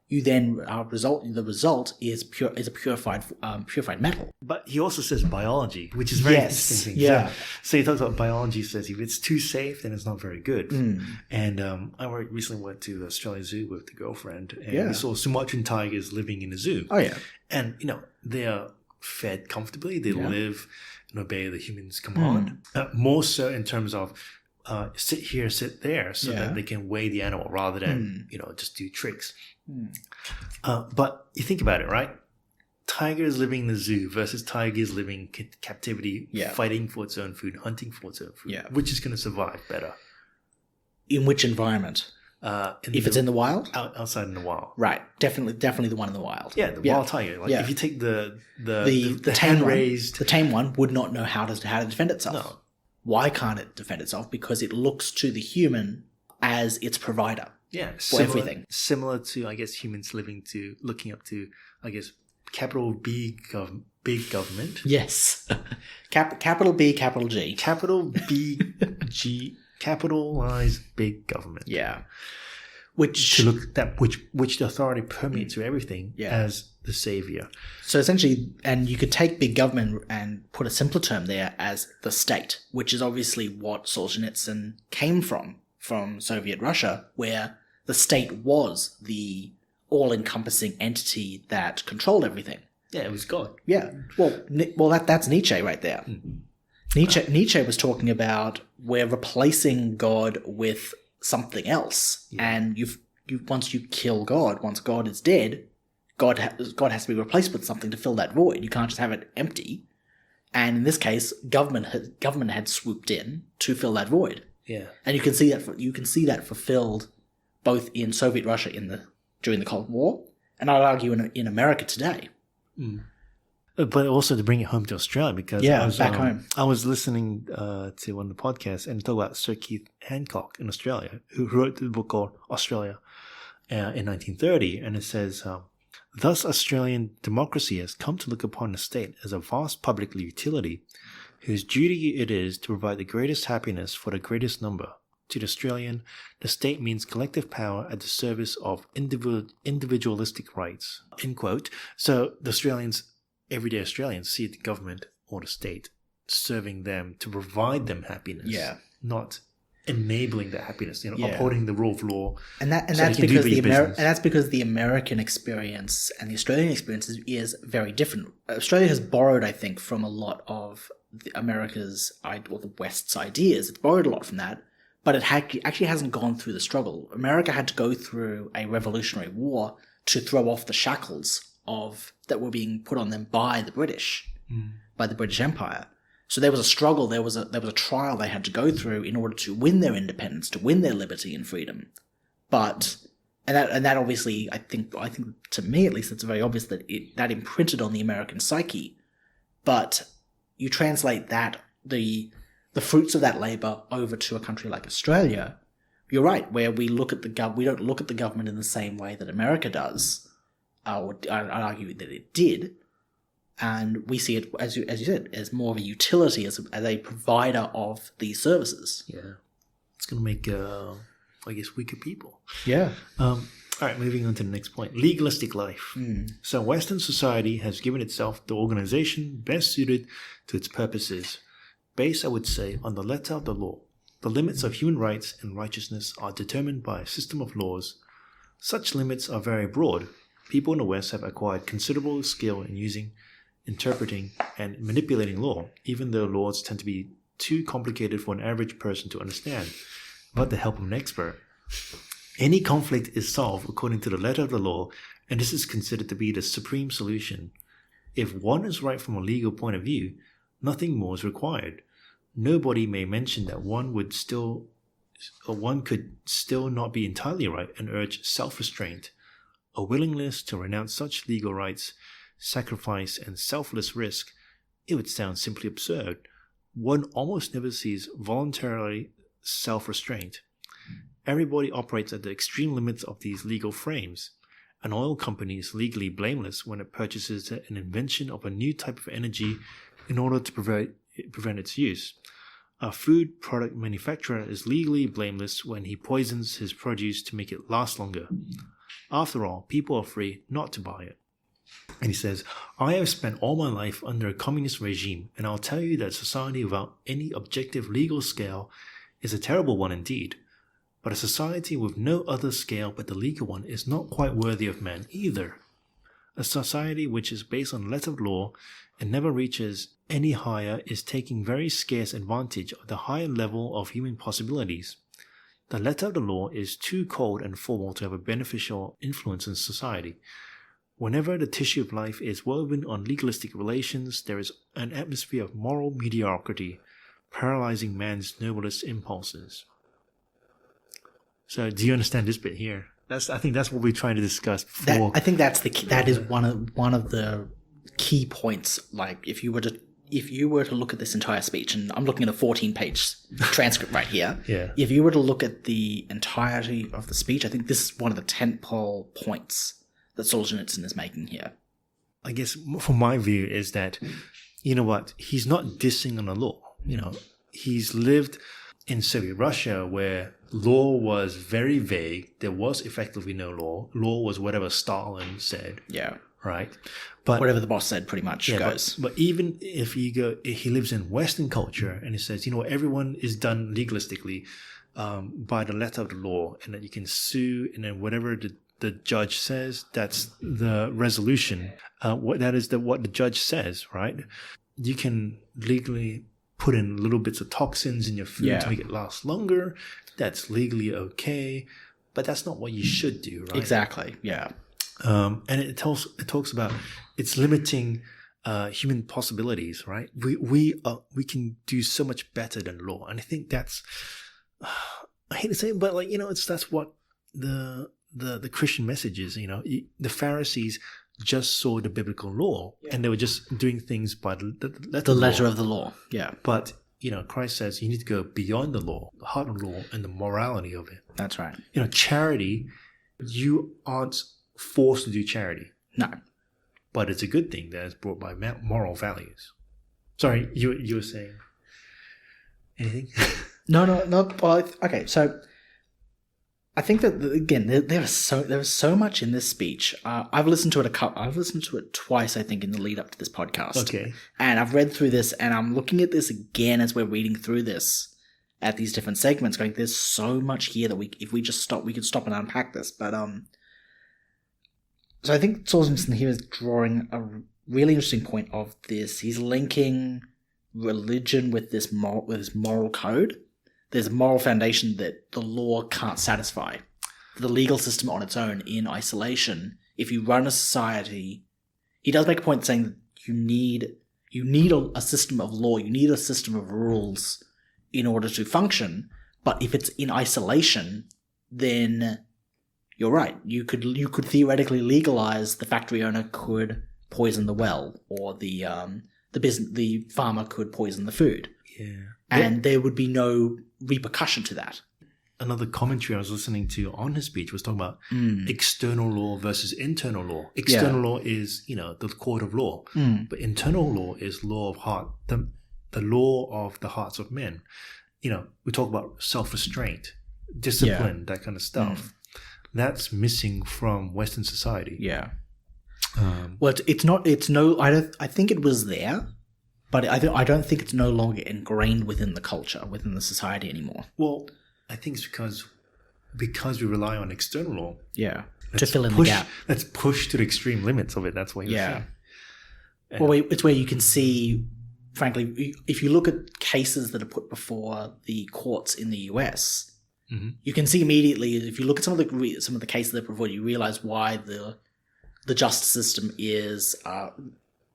you then the result is a purified metal. But he also says biology, which is very interesting. Yeah. So he talks about biology. Says if it's too safe, then it's not very good. And I recently went to the Australian Zoo with the girlfriend, and we saw Sumatran tigers living in a zoo. Oh yeah. And they are fed comfortably. They live and obey the human's command. More so in terms of sit here, sit there, so that they can weigh the animal rather than just do tricks. But you think about it, right? Tigers living in the zoo versus tigers living in captivity, fighting for its own food, hunting for its own food. Yeah. Which is going to survive better? In which environment? If it's in the wild? Outside in the wild. Right. Definitely the one in the wild. Yeah, the wild tiger. Like if you take the tame hand-raised... The tame one would not know how to defend itself. No. Why can't it defend itself? Because it looks to the human as its provider. Yeah. For everything. Similar to, I guess, humans looking up to, I guess, capital big government. Yes. Capital B, capital G. Capital B, G, capitalized big government. Yeah. Which the authority permeates through everything as the savior. So essentially, and you could take big government and put a simpler term there as the state, which is obviously what Solzhenitsyn came from Soviet Russia, where the state was the all-encompassing entity that controlled everything. Yeah, it was God. Yeah. Well, that's Nietzsche right there. Nietzsche was talking about we're replacing God with something else, and once you kill God, once God is dead, God has to be replaced with something to fill that void. You can't just have it empty. And in this case, government had swooped in to fill that void. Yeah, and you can see that fulfilled both in Soviet Russia during the Cold War, and I'd argue in America today. But also to bring it home to Australia, because back home. I was listening to one of the podcasts and talk about Sir Keith Hancock in Australia, who wrote the book called Australia in 1930, and it says, thus Australian democracy has come to look upon the state as a vast public utility, whose duty it is to provide the greatest happiness for the greatest number. To the Australian, the state means collective power at the service of individualistic rights. End quote. So the everyday Australians see the government or the state serving them to provide them happiness, not enabling that happiness, upholding the rule of law. And that's because the American experience and the Australian experience is very different. Australia has borrowed, I think, from a lot of the West's ideas. It's borrowed a lot from that, but it actually hasn't gone through the struggle. America had to go through a revolutionary war to throw off the shackles that were being put on them by the British, by the British Empire. So there was a struggle, there was a trial they had to go through in order to win their independence, to win their liberty and freedom. And that obviously, I think to me at least, it's very obvious that that imprinted on the American psyche. But you translate that, the the fruits of that labor over to a country like Australia, you're right, where we look at we don't look at the government in the same way that America does, or I'd argue that it did, and we see it, as you said, as more of a utility, as a provider of these services. Yeah, it's going to make, I guess, weaker people. Yeah. All right, moving on to the next point. Legalistic life. So Western society has given itself the organization best suited to its purposes, based, I would say, on the letter of the law. The limits of human rights and righteousness are determined by a system of laws. Such limits are very broad. People in the West have acquired considerable skill in using, interpreting, and manipulating law, even though laws tend to be too complicated for an average person to understand, without the help of an expert. Any conflict is solved according to the letter of the law, and this is considered to be the supreme solution. If one is right from a legal point of view, nothing more is required. Nobody may mention that one could still not be entirely right and urge self-restraint. A willingness to renounce such legal rights, sacrifice, and selfless risk, it would sound simply absurd. One almost never sees voluntarily self-restraint. Everybody operates at the extreme limits of these legal frames. An oil company is legally blameless when it purchases an invention of a new type of energy in order to prevent its use. A food product manufacturer is legally blameless when he poisons his produce to make it last longer. After all, people are free not to buy it. And he says, I have spent all my life under a communist regime, and I'll tell you that society without any objective legal scale is a terrible one indeed. But a society with no other scale but the legal one is not quite worthy of man either. A society which is based on the letter of law and never reaches any higher is taking very scarce advantage of the higher level of human possibilities. The letter of the law is too cold and formal to have a beneficial influence in society. Whenever the tissue of life is woven on legalistic relations, there is an atmosphere of moral mediocrity, paralyzing man's noblest impulses. So, do you understand this bit here? I think that's what we're trying to discuss before. I think that is one of the key points. Like, if you were to look at this entire speech, and I'm looking at a 14-page transcript right here. Yeah. If you were to look at the entirety of the speech, I think this is one of the tentpole points that Solzhenitsyn is making here. I guess, from my view, is that, you know what, he's not dissing on the law. You know, he's lived in Soviet Russia where law was very vague. There was effectively no law. Law was whatever Stalin said. Yeah. Right? But whatever the boss said pretty much goes. But even if he lives in Western culture and he says, you know, everyone is done legalistically by the letter of the law, and that you can sue, and then whatever the judge says, that's the resolution. What the judge says, right? You can legally put in little bits of toxins in your food to make it last longer. That's legally okay, but that's not what you should do, right? Exactly. Yeah. And it talks about it's limiting human possibilities, right? We can do so much better than law, and I think that's I hate to say it, but like, you know, that's what the Christian message is. You know, the Pharisees just saw the biblical law, and they were just doing things by the letter of the law. Yeah. But, you know, Christ says you need to go beyond the law, the heart of the law, and the morality of it. That's right. You know, charity, you aren't forced to do charity. No. But it's a good thing that is brought by moral values. Sorry, you were saying anything? No. Well, okay, so I think that, again, there was so much in this speech. I've listened to it twice, I think, in the lead up to this podcast. Okay. And I've read through this, and I'm looking at this again as we're reading through this at these different segments, going, there's so much here that if we just stop, we could stop and unpack this. But so I think Solzhenitsyn here is drawing a really interesting point of this. He's linking religion with this moral code. There's a moral foundation that the law can't satisfy. The legal system on its own, in isolation, if you run a society, he does make a point saying that you need a system of law, you need a system of rules in order to function. But if it's in isolation, then you're right. You could theoretically legalize the factory owner could poison the well, or the farmer could poison the food. Yeah. and there would be no repercussion to that. Another commentary I was listening to on his speech was talking about external law versus internal law. External law is, the court of law, but internal law is law of heart, the law of the hearts of men. We talk about self-restraint, discipline, that kind of stuff. That's missing from Western society. Yeah. Well, I think it was there, but I don't think it's no longer ingrained within the culture, within the society anymore. Well, I think it's because we rely on external law. Yeah. To fill in the gap. Let's push to the extreme limits of it. That's what you're saying. Well, it's where you can see, frankly, if you look at cases that are put before the courts in the US, you can see immediately, if you look at some of the cases that are before, you realize why the justice system is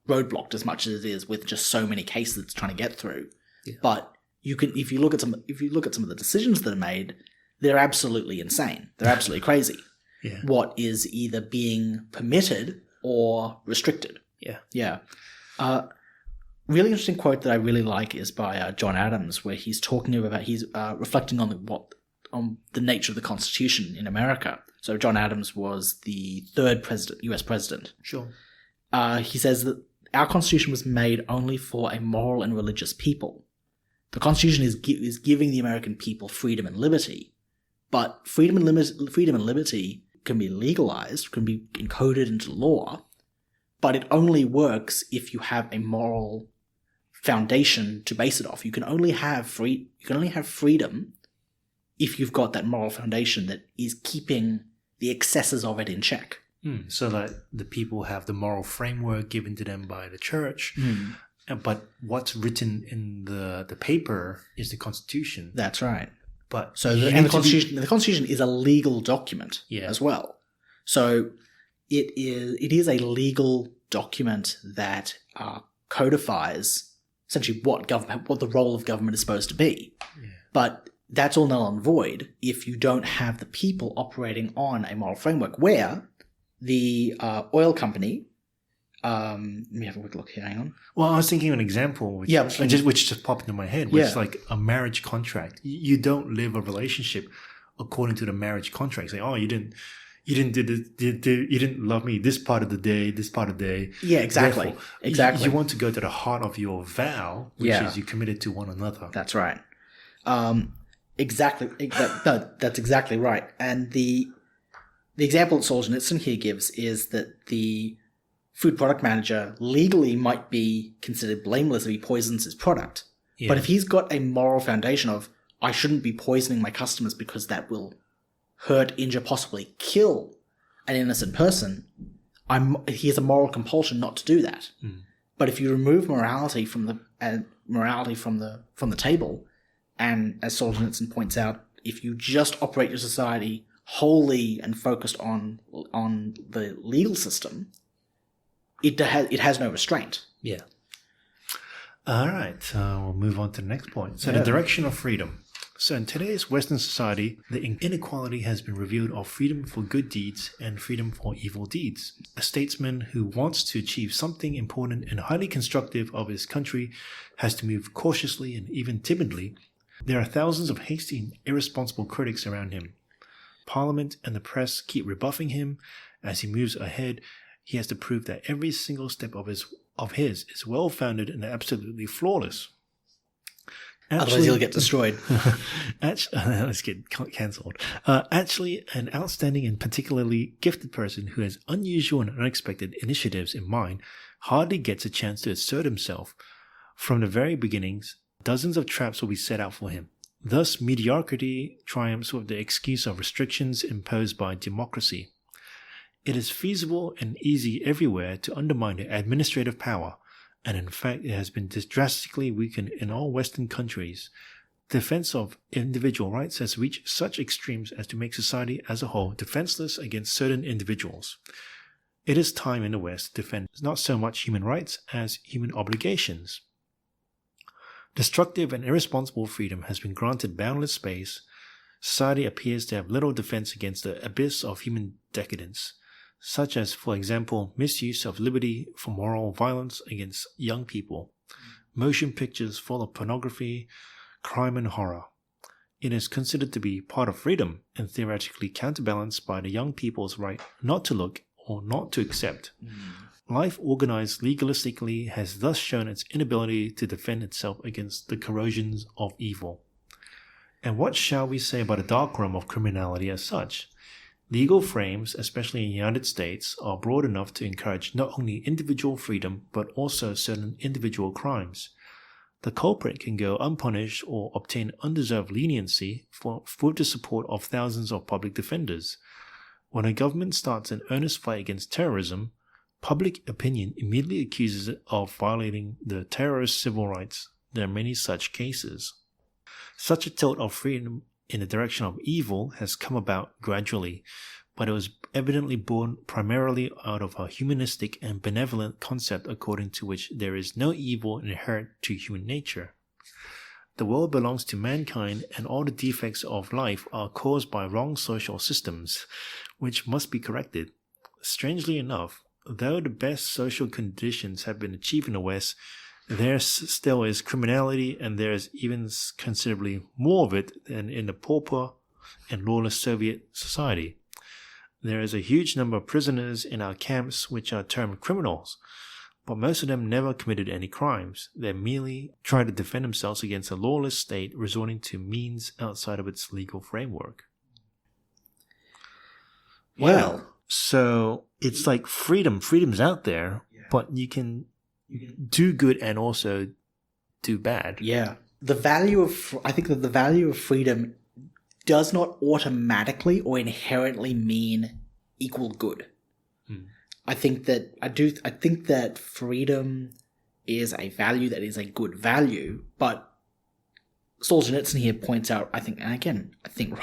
roadblocked as much as it is with just so many cases it's trying to get through. Yeah. But if you look at some of the decisions that are made, they're absolutely insane. They're absolutely crazy. Yeah. What is either being permitted or restricted. Yeah. Yeah. Really interesting quote that I really like is by John Adams, where he's talking about, he's reflecting on the nature of the Constitution in America. So John Adams was the third U.S. president. Sure. He says that our Constitution was made only for a moral and religious people. The Constitution is giving the American people freedom and liberty, but freedom and liberty can be legalized, can be encoded into law, but it only works if you have a moral foundation to base it off. You can only have freedom if you've got that moral foundation that is keeping the excesses of it in check. So that the people have the moral framework given to them by the church. But what's written in the paper is the Constitution. That's right. But so the Constitution is a legal document as well. So it is a legal document that codifies essentially what the role of government is supposed to be. Yeah. But that's all null and void if you don't have the people operating on a moral framework where the oil company. Let me have a quick look here. Hang on. Well, I was thinking of an example, which just popped into my head, which is like a marriage contract. You don't live a relationship according to the marriage contract. Say, oh, you didn't do this, you didn't love me this part of the day, this part of the day. Yeah, exactly. Therefore, exactly. You want to go to the heart of your vow, which is you committed to one another. That's right. Exactly. That's exactly right. And the example that Solzhenitsyn here gives is that the food product manager legally might be considered blameless if he poisons his product. Yeah. But if he's got a moral foundation of, I shouldn't be poisoning my customers because that will hurt, injure, possibly kill an innocent person, he has a moral compulsion not to do that. But if you remove morality from the table, and as Solzhenitsyn points out, if you just operate your society wholly and focused on the legal system, it has no restraint. Yeah. All right. We'll move on to the next point. So the direction of freedom. So in today's Western society, the inequality has been revealed of freedom for good deeds and freedom for evil deeds. A statesman who wants to achieve something important and highly constructive of his country has to move cautiously and even timidly. There are thousands of hasty and irresponsible critics around him. Parliament and the press keep rebuffing him. As he moves ahead, he has to prove that every single step of his is well-founded and absolutely flawless. Otherwise he'll get destroyed. Let's get cancelled. Actually, an outstanding and particularly gifted person who has unusual and unexpected initiatives in mind hardly gets a chance to assert himself. From the very beginnings, dozens of traps will be set out for him. Thus, mediocrity triumphs with the excuse of restrictions imposed by democracy. It is feasible and easy everywhere to undermine the administrative power, and in fact it has been drastically weakened in all Western countries. Defense of individual rights has reached such extremes as to make society as a whole defenseless against certain individuals. It is time in the West to defend not so much human rights as human obligations. Destructive and irresponsible freedom has been granted boundless space. Society appears to have little defense against the abyss of human decadence, such as, for example, misuse of liberty for moral violence against young people, motion pictures full of pornography, crime and horror. It is considered to be part of freedom and theoretically counterbalanced by the young people's right not to look or not to accept. Life organized legalistically has thus shown its inability to defend itself against the corrosions of evil. And what shall we say about the darkroom of criminality as such? Legal frames, especially in the United States, are broad enough to encourage not only individual freedom but also certain individual crimes. The culprit can go unpunished or obtain undeserved leniency for the support of thousands of public defenders. When a government starts an earnest fight against terrorism, public opinion immediately accuses it of violating the terrorist civil rights. There are many such cases. Such a tilt of freedom in the direction of evil has come about gradually, but it was evidently born primarily out of a humanistic and benevolent concept according to which there is no evil inherent to human nature. The world belongs to mankind, and all the defects of life are caused by wrong social systems, which must be corrected. Strangely enough, though the best social conditions have been achieved in the West, there still is criminality, and there is even considerably more of it than in the pauper and lawless Soviet society. There is a huge number of prisoners in our camps which are termed criminals, but most of them never committed any crimes. They merely try to defend themselves against a lawless state resorting to means outside of its legal framework. Well, so it's like freedom's out there, but you can do good and also do bad. Yeah. I think that the value of freedom does not automatically or inherently mean equal good. I think that freedom is a value that is a good value, but Solzhenitsyn here points out, I think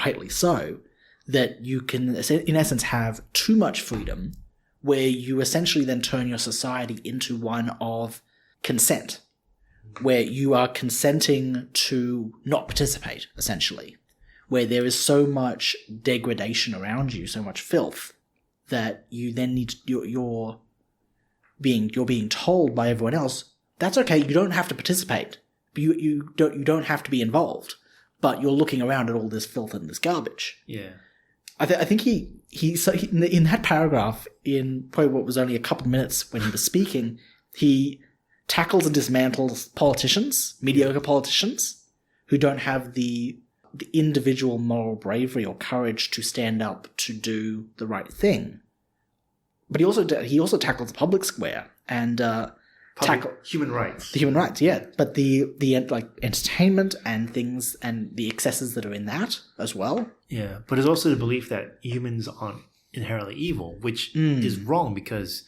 rightly so, that you can in essence have too much freedom where you essentially then turn your society into one of consent, where you are consenting to not participate, essentially, where there is so much degradation around you, so much filth, that you then need you're being told by everyone else, that's okay, you don't have to participate, you don't have to be involved, but you're looking around at all this filth and this garbage. Yeah. I think he in that paragraph, in probably what was only a couple of minutes when he was speaking, he tackles and dismantles politicians, mediocre politicians, who don't have the individual moral bravery or courage to stand up to do the right thing. But he also tackles the public square and human rights. The human rights, yeah. But the like entertainment and things and the excesses that are in that as well. Yeah, but there's also the belief that humans aren't inherently evil, which is wrong, because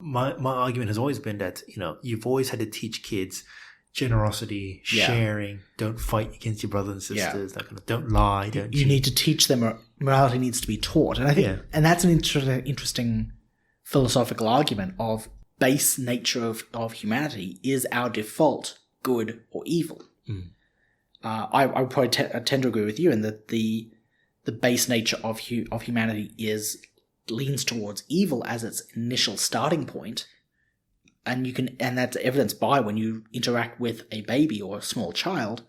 my argument has always been that, you've always had to teach kids generosity, sharing, don't fight against your brothers and sisters, that kind of, don't lie, don't cheat. You need to teach them, morality needs to be taught. And I think, and that's an interesting philosophical argument of base nature of humanity. Is our default good or evil? I would probably tend to agree with you in that the base nature of humanity leans towards evil as its initial starting point. And that's evidenced by when you interact with a baby or a small child,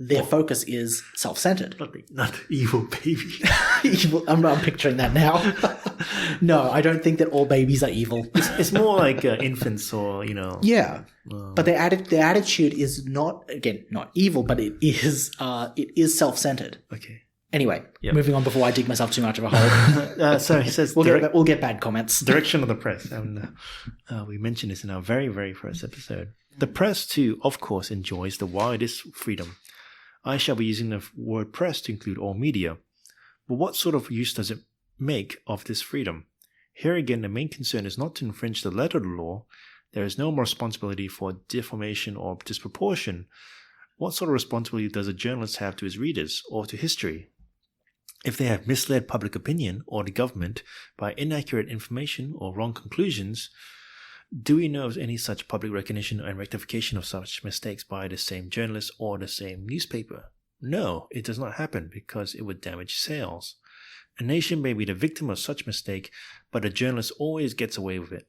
their focus is self-centered. Not evil baby. Evil. I'm picturing that now. No, I don't think that all babies are evil. It's more like infants or, Yeah. But their attitude is not evil, but it is self-centered. Okay. Anyway, moving on before I dig myself too much of a hole. So he says we'll get bad comments. Direction of the press. We mentioned this in our very, very first episode. The press, too, of course, enjoys the widest freedom. I shall be using the word press to include all media. But what sort of use does it make of this freedom? Here again, the main concern is not to infringe the letter of the law. There is no more responsibility for defamation or disproportion. What sort of responsibility does a journalist have to his readers or to history? If they have misled public opinion or the government by inaccurate information or wrong conclusions, do we know of any such public recognition and rectification of such mistakes by the same journalist or the same newspaper? No, it does not happen because it would damage sales. A nation may be the victim of such mistake, but a journalist always gets away with it.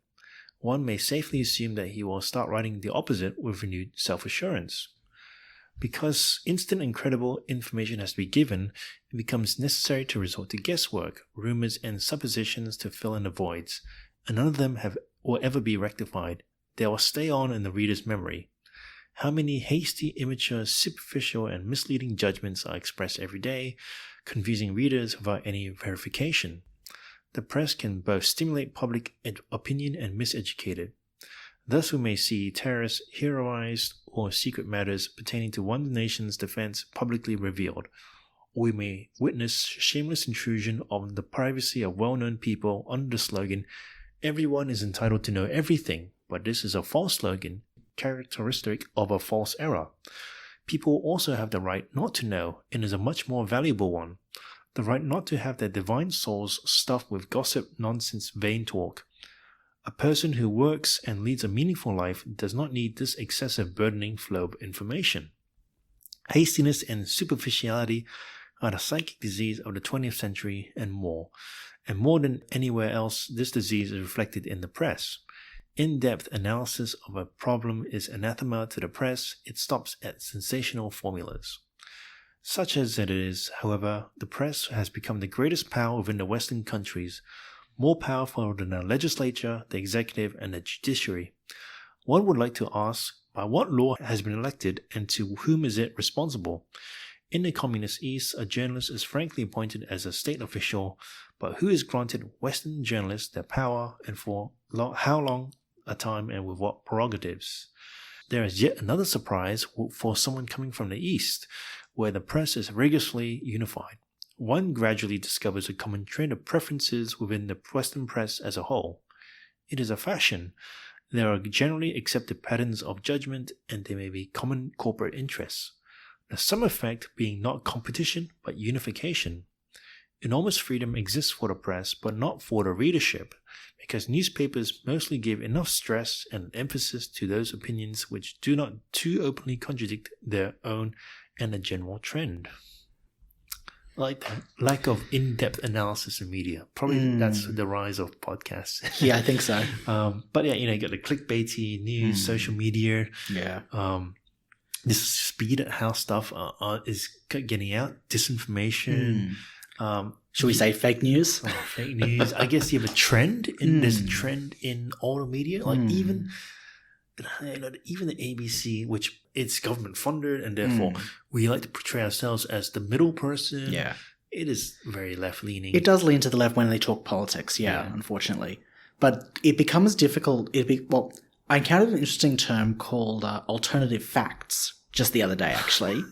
One may safely assume that he will start writing the opposite with renewed self-assurance. Because instant and credible information has to be given, it becomes necessary to resort to guesswork, rumors, and suppositions to fill in the voids, and none of them will ever be rectified. They will stay on in the reader's memory. How many hasty, immature, superficial, and misleading judgments are expressed every day, confusing readers without any verification. The press can both stimulate public opinion and miseducate it. Thus we may see terrorists heroized or secret matters pertaining to one nation's defense publicly revealed, or we may witness shameless intrusion on the privacy of well-known people under the slogan, "Everyone is entitled to know everything," but this is a false slogan, characteristic of a false era. People also have the right not to know, and is a much more valuable one. The right not to have their divine souls stuffed with gossip, nonsense, vain talk. A person who works and leads a meaningful life does not need this excessive burdening flow of information. Hastiness and superficiality are the psychic disease of the 20th century and more than anywhere else, this disease is reflected in the press. In-depth analysis of a problem is anathema to the press. It stops at sensational formulas. Such as it is, however, the press has become the greatest power within the Western countries, more powerful than the legislature, the executive, and the judiciary. One would like to ask, by what law has been elected and to whom is it responsible? In the Communist East, a journalist is frankly appointed as a state official, but who has granted Western journalists their power and for how long a time and with what prerogatives? There is yet another surprise for someone coming from the East, where the press is rigorously unified. One gradually discovers a common trend of preferences within the Western press as a whole. It is a fashion. There are generally accepted patterns of judgment, and there may be common corporate interests. The sum effect being not competition, but unification. Enormous freedom exists for the press, but not for the readership, because newspapers mostly give enough stress and emphasis to those opinions which do not too openly contradict their own and the general trend. Like that lack of in-depth analysis in media. Probably that's the rise of podcasts. Yeah, I think so. But yeah, you got the clickbaity news, social media. Yeah. This speed at how stuff is getting out, disinformation. Should we say fake news? Fake news. I guess you have a trend. There's a trend in all the media. Like even the ABC, which it's government funded, and therefore we like to portray ourselves as the middle person. Yeah. It is very left leaning. It does lean to the left when they talk politics, unfortunately. But it becomes difficult. I encountered an interesting term called alternative facts just the other day, actually,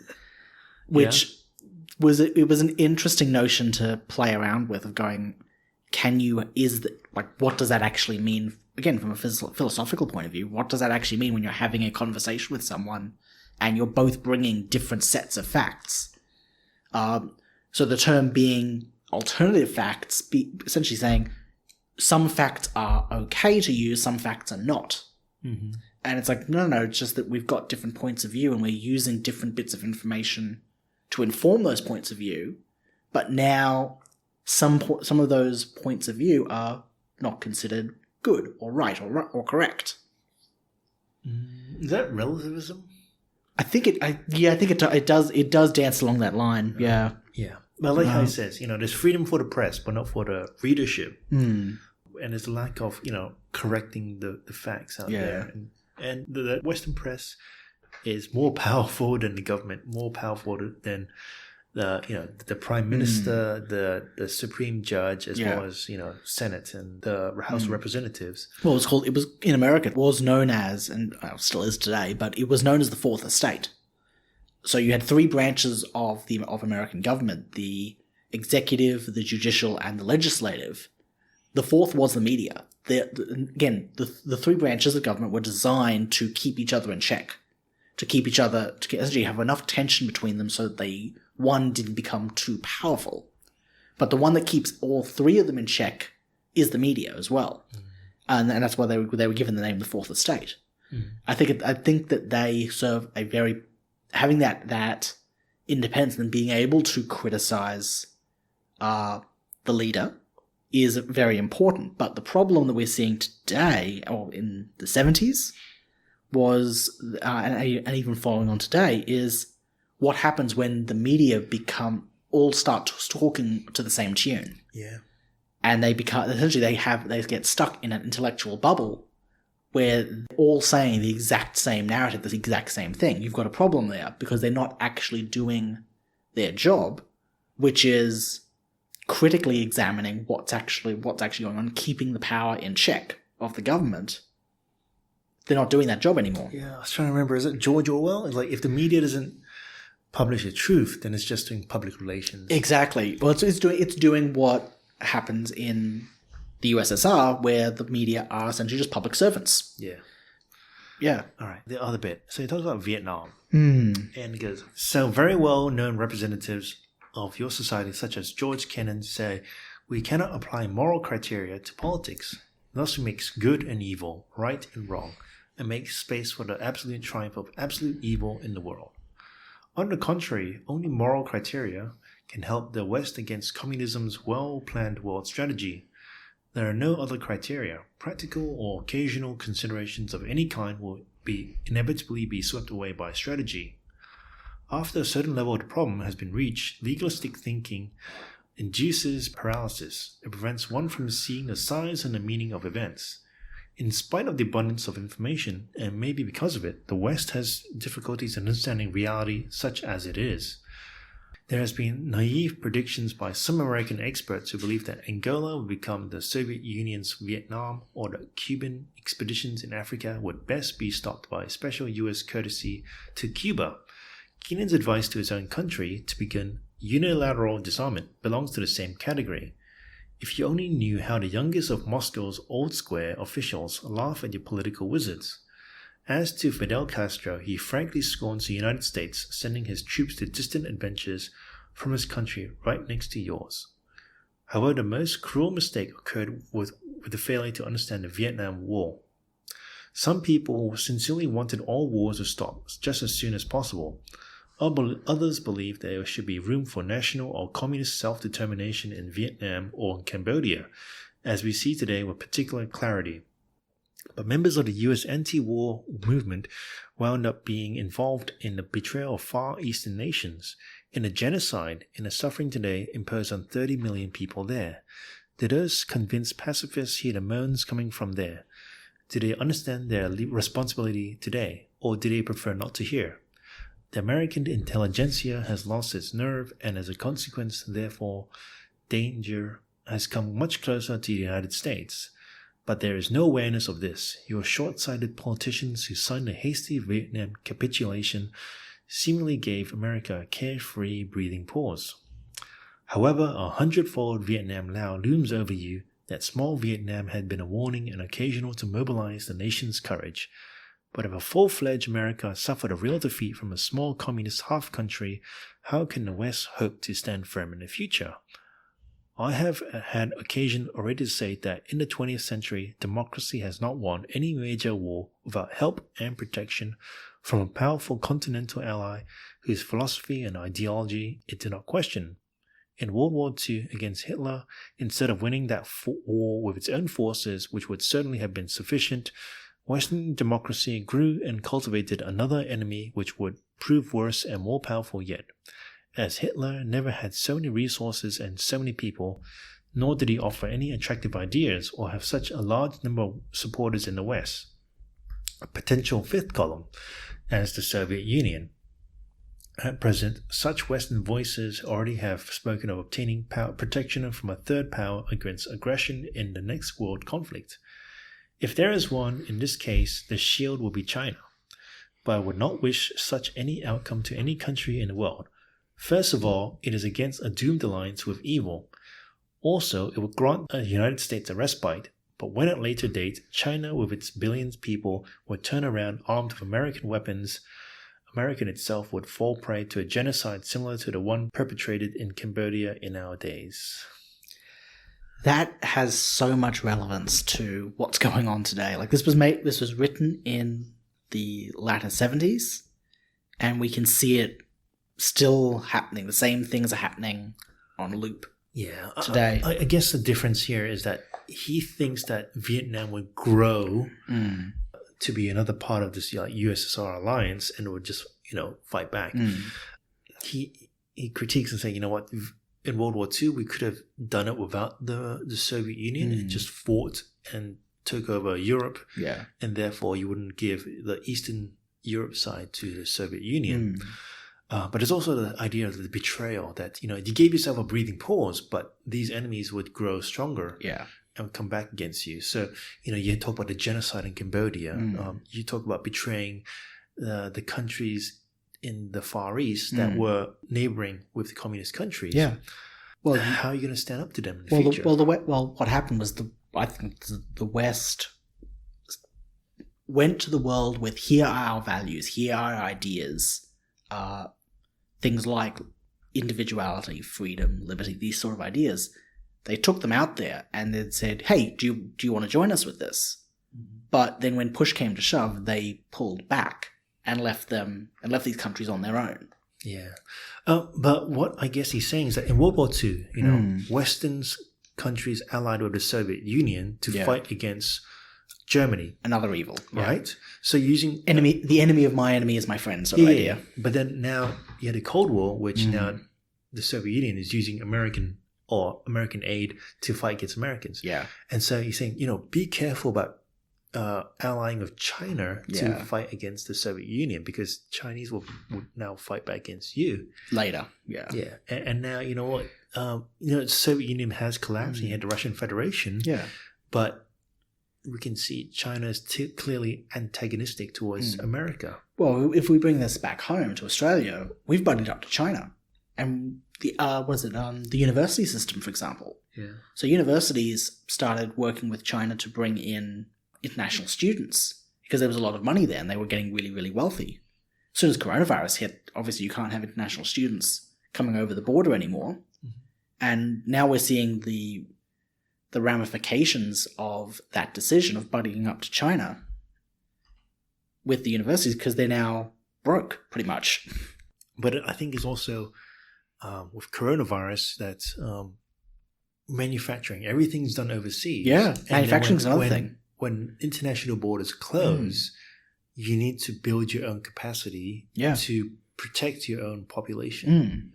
which was an interesting notion to play around with, of going, what does that actually mean? Again, from a philosophical point of view, what does that actually mean when you're having a conversation with someone and you're both bringing different sets of facts? So the term being alternative facts, essentially saying some facts are okay to use, some facts are not. Mm-hmm. And it's like, no, it's just that we've got different points of view and we're using different bits of information to inform those points of view, but now some of those points of view are not considered good or right or correct. Is that relativism? I think it does dance along that line. Yeah. Yeah. But like how he says, there's freedom for the press, but not for the readership. And there's a lack of, correcting the facts out there. And the Western press is more powerful than the government, more powerful than the prime minister, the supreme judge, as well as Senate and the House of Representatives. Well, it was in America. It was known as, and still is today, but it was known as the Fourth Estate. So you had three branches of American government: the executive, the judicial, and the legislative. The fourth was the media. The three branches of government were designed to keep each other in check, to essentially have enough tension between them so that one didn't become too powerful. But the one that keeps all three of them in check is the media as well. And that's why they were given the name the Fourth Estate. I think that they serve having that independence and being able to criticize the leader is very important. But the problem that we're seeing today, or in the 70s, was, and even following on today, is what happens when the media all start talking to the same tune. Yeah. And they get stuck in an intellectual bubble where they're all saying the exact same narrative, the exact same thing. You've got a problem there because they're not actually doing their job, which is critically examining what's actually going on, keeping the power in check of the government. They're not doing that job anymore. Yeah, I was trying to remember, is it George Orwell? It's like, if the media doesn't publish the truth, then it's just doing public relations. Exactly. Well, it's doing what happens in the USSR, where the media are essentially just public servants. Yeah. Yeah. All right. The other bit. So he talks about Vietnam. Mm. And he goes, so very well-known representatives of your society, such as George Kennan, say, we cannot apply moral criteria to politics. Thus we mix good and evil, right and wrong, and make space for the absolute triumph of absolute evil in the world. On the contrary, only moral criteria can help the West against communism's well-planned world strategy. There are no other criteria. Practical or occasional considerations of any kind will inevitably be swept away by strategy. After a certain level of the problem has been reached, legalistic thinking induces paralysis. It prevents one from seeing the size and the meaning of events. In spite of the abundance of information, and maybe because of it, the West has difficulties in understanding reality such as it is. There has been naive predictions by some American experts who believe that Angola would become the Soviet Union's Vietnam, or that Cuban expeditions in Africa would best be stopped by special US courtesy to Cuba. Kennan's advice to his own country to begin unilateral disarmament belongs to the same category. If you only knew how the youngest of Moscow's old square officials laugh at your political wizards. As to Fidel Castro, he frankly scorns the United States, sending his troops to distant adventures from his country right next to yours. However, the most cruel mistake occurred with the failure to understand the Vietnam War. Some people sincerely wanted all wars to stop just as soon as possible. Others believed there should be room for national or communist self-determination in Vietnam or in Cambodia, as we see today with particular clarity. But members of the US anti-war movement wound up being involved in the betrayal of Far Eastern nations, in a genocide and the suffering today imposed on 30 million people there. Did those convinced pacifists hear the moans coming from there? Do they understand their responsibility today, or do they prefer not to hear? The American intelligentsia has lost its nerve, and as a consequence, therefore, danger has come much closer to the United States. But there is no awareness of this. Your short-sighted politicians who signed the hasty Vietnam capitulation seemingly gave America a carefree breathing pause. However, 100-fold Vietnam now looms over you. That small Vietnam had been a warning and occasional to mobilize the nation's courage. But if a full-fledged America suffered a real defeat from a small communist half-country, how can the West hope to stand firm in the future? I have had occasion already to say that in the 20th century, democracy has not won any major war without help and protection from a powerful continental ally whose philosophy and ideology it did not question. In World War II against Hitler, instead of winning that war with its own forces, which would certainly have been sufficient, Western democracy grew and cultivated another enemy which would prove worse and more powerful yet. As Hitler never had so many resources and so many people, nor did he offer any attractive ideas or have such a large number of supporters in the West, a potential fifth column, as the Soviet Union. At present, such Western voices already have spoken of obtaining protection from a third power against aggression in the next world conflict. If there is one, in this case, the shield will be China. But I would not wish such any outcome to any country in the world. First of all, it is against a doomed alliance with evil. Also, it would grant the United States a respite, but when at a later date, China with its billions of people would turn around armed with American weapons, America itself would fall prey to a genocide similar to the one perpetrated in Cambodia in our days. That has so much relevance to what's going on today. Like this was written in the latter 70s, and we can see it still happening. The same things are happening on loop today. I guess the difference here is that he thinks that Vietnam would grow to be another part of this USSR alliance and would just, fight back. he critiques and saying, you know what, in World War II, we could have done it without the Soviet Union and just fought and took over Europe. Yeah. And therefore, you wouldn't give the Eastern Europe side to the Soviet Union. But there's also the idea of the betrayal that, you know, you gave yourself a breathing pause, but these enemies would grow stronger. Yeah. And come back against you. So, you know, you talk about the genocide in Cambodia. You talk about betraying the countries in the Far East that were neighboring with the communist countries. Yeah. Well, how are you going to stand up to them in the future? What happened was I think the West went to the world with, here are our values, here are our ideas, things like individuality, freedom, liberty, these sort of ideas. They took them out there and then said, hey, do you want to join us with this? But then when push came to shove, they pulled back and left these countries on their own. Yeah. But what I guess he's saying is that in World War II, you know, Western countries allied with the Soviet Union to fight against Germany. Another evil. Right? Yeah. So using... the enemy of my enemy is my friend sort of idea. But then now you had a Cold War, which now the Soviet Union is using American aid to fight against Americans. Yeah. And so he's saying, you know, be careful about allying of China to fight against the Soviet Union, because Chinese would now fight back against you. Later. Yeah. Yeah. And now, you know what, you know, the Soviet Union has collapsed. You had the Russian Federation. Yeah. But we can see China is clearly antagonistic towards America. Well, if we bring this back home to Australia, we've buddied up to China. And the university system, for example. Yeah. So universities started working with China to bring in international students because there was a lot of money there and they were getting really, really wealthy. As soon as coronavirus hit, obviously you can't have international students coming over the border anymore. And now we're seeing the ramifications of that decision of buddying up to China with the universities, because they're now broke, pretty much. But I think it's also... with coronavirus, that manufacturing, everything's done overseas. Yeah, manufacturing's another thing. When international borders close, you need to build your own capacity to protect your own population.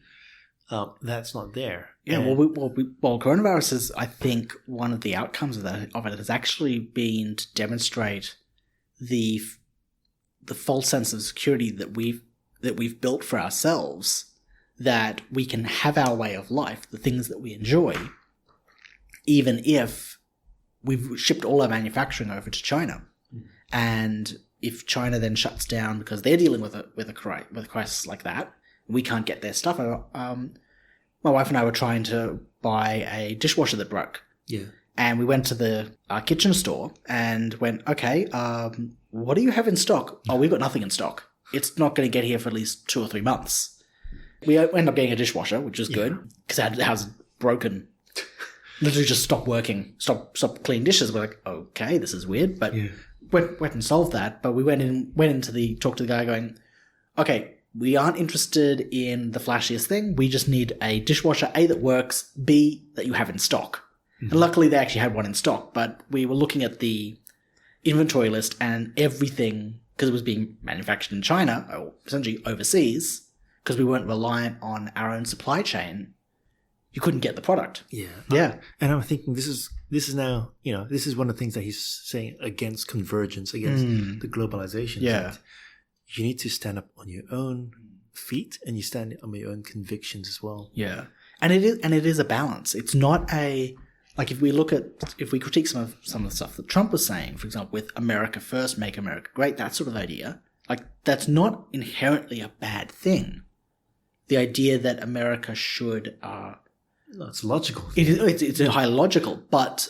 That's not there. Yeah, well, coronavirus is, I think, one of the outcomes of it has actually been to demonstrate the false sense of security that we've built for ourselves, that we can have our way of life, the things that we enjoy, even if we've shipped all our manufacturing over to China. And if China then shuts down because they're dealing with a crisis like that, we can't get their stuff. My wife and I were trying to buy a dishwasher that broke. Yeah. And we went to the kitchen store and went, okay, what do you have in stock? Oh, we've got nothing in stock. It's not going to get here for at least 2 or 3 months. We ended up getting a dishwasher, which is good, because the house is broken. Literally just stopped working, stopped cleaning dishes. We're like, okay, this is weird, but went and solved that. But we went into talked to the guy going, okay, we aren't interested in the flashiest thing. We just need a dishwasher, A, that works, B, that you have in stock. And luckily they actually had one in stock, but we were looking at the inventory list and everything, because it was being manufactured in China, or essentially overseas, because we weren't reliant on our own supply chain, you couldn't get the product. Yeah. And I'm thinking this is now, you know, this is one of the things that he's saying against convergence, against the globalization. Yeah. You need to stand up on your own feet and you stand on your own convictions as well. Yeah. And it is a balance. It's not like if we critique some of the stuff that Trump was saying, for example, with America first, make America great, that sort of idea, like that's not inherently a bad thing. The idea that America should no, it's logical. It's highly logical, but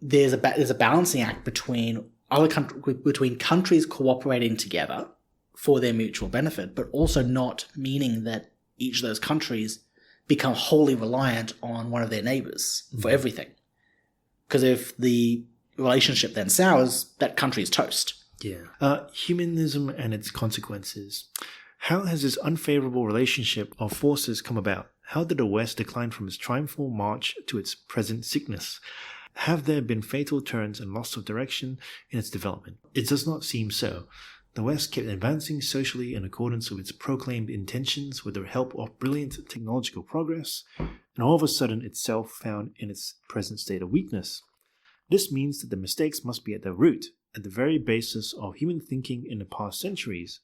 there's a balancing act between countries cooperating together for their mutual benefit, but also not meaning that each of those countries become wholly reliant on one of their neighbors for everything. Because if the relationship then sours, that country is toast. Yeah. Humanism and its consequences. How has this unfavorable relationship of forces come about? How did the West decline from its triumphal march to its present sickness? Have there been fatal turns and loss of direction in its development? It does not seem so. the West kept advancing socially in accordance with its proclaimed intentions with the help of brilliant technological progress, and all of a sudden itself found in its present state of weakness. This means that the mistakes must be at the root, at the very basis of human thinking in the past centuries.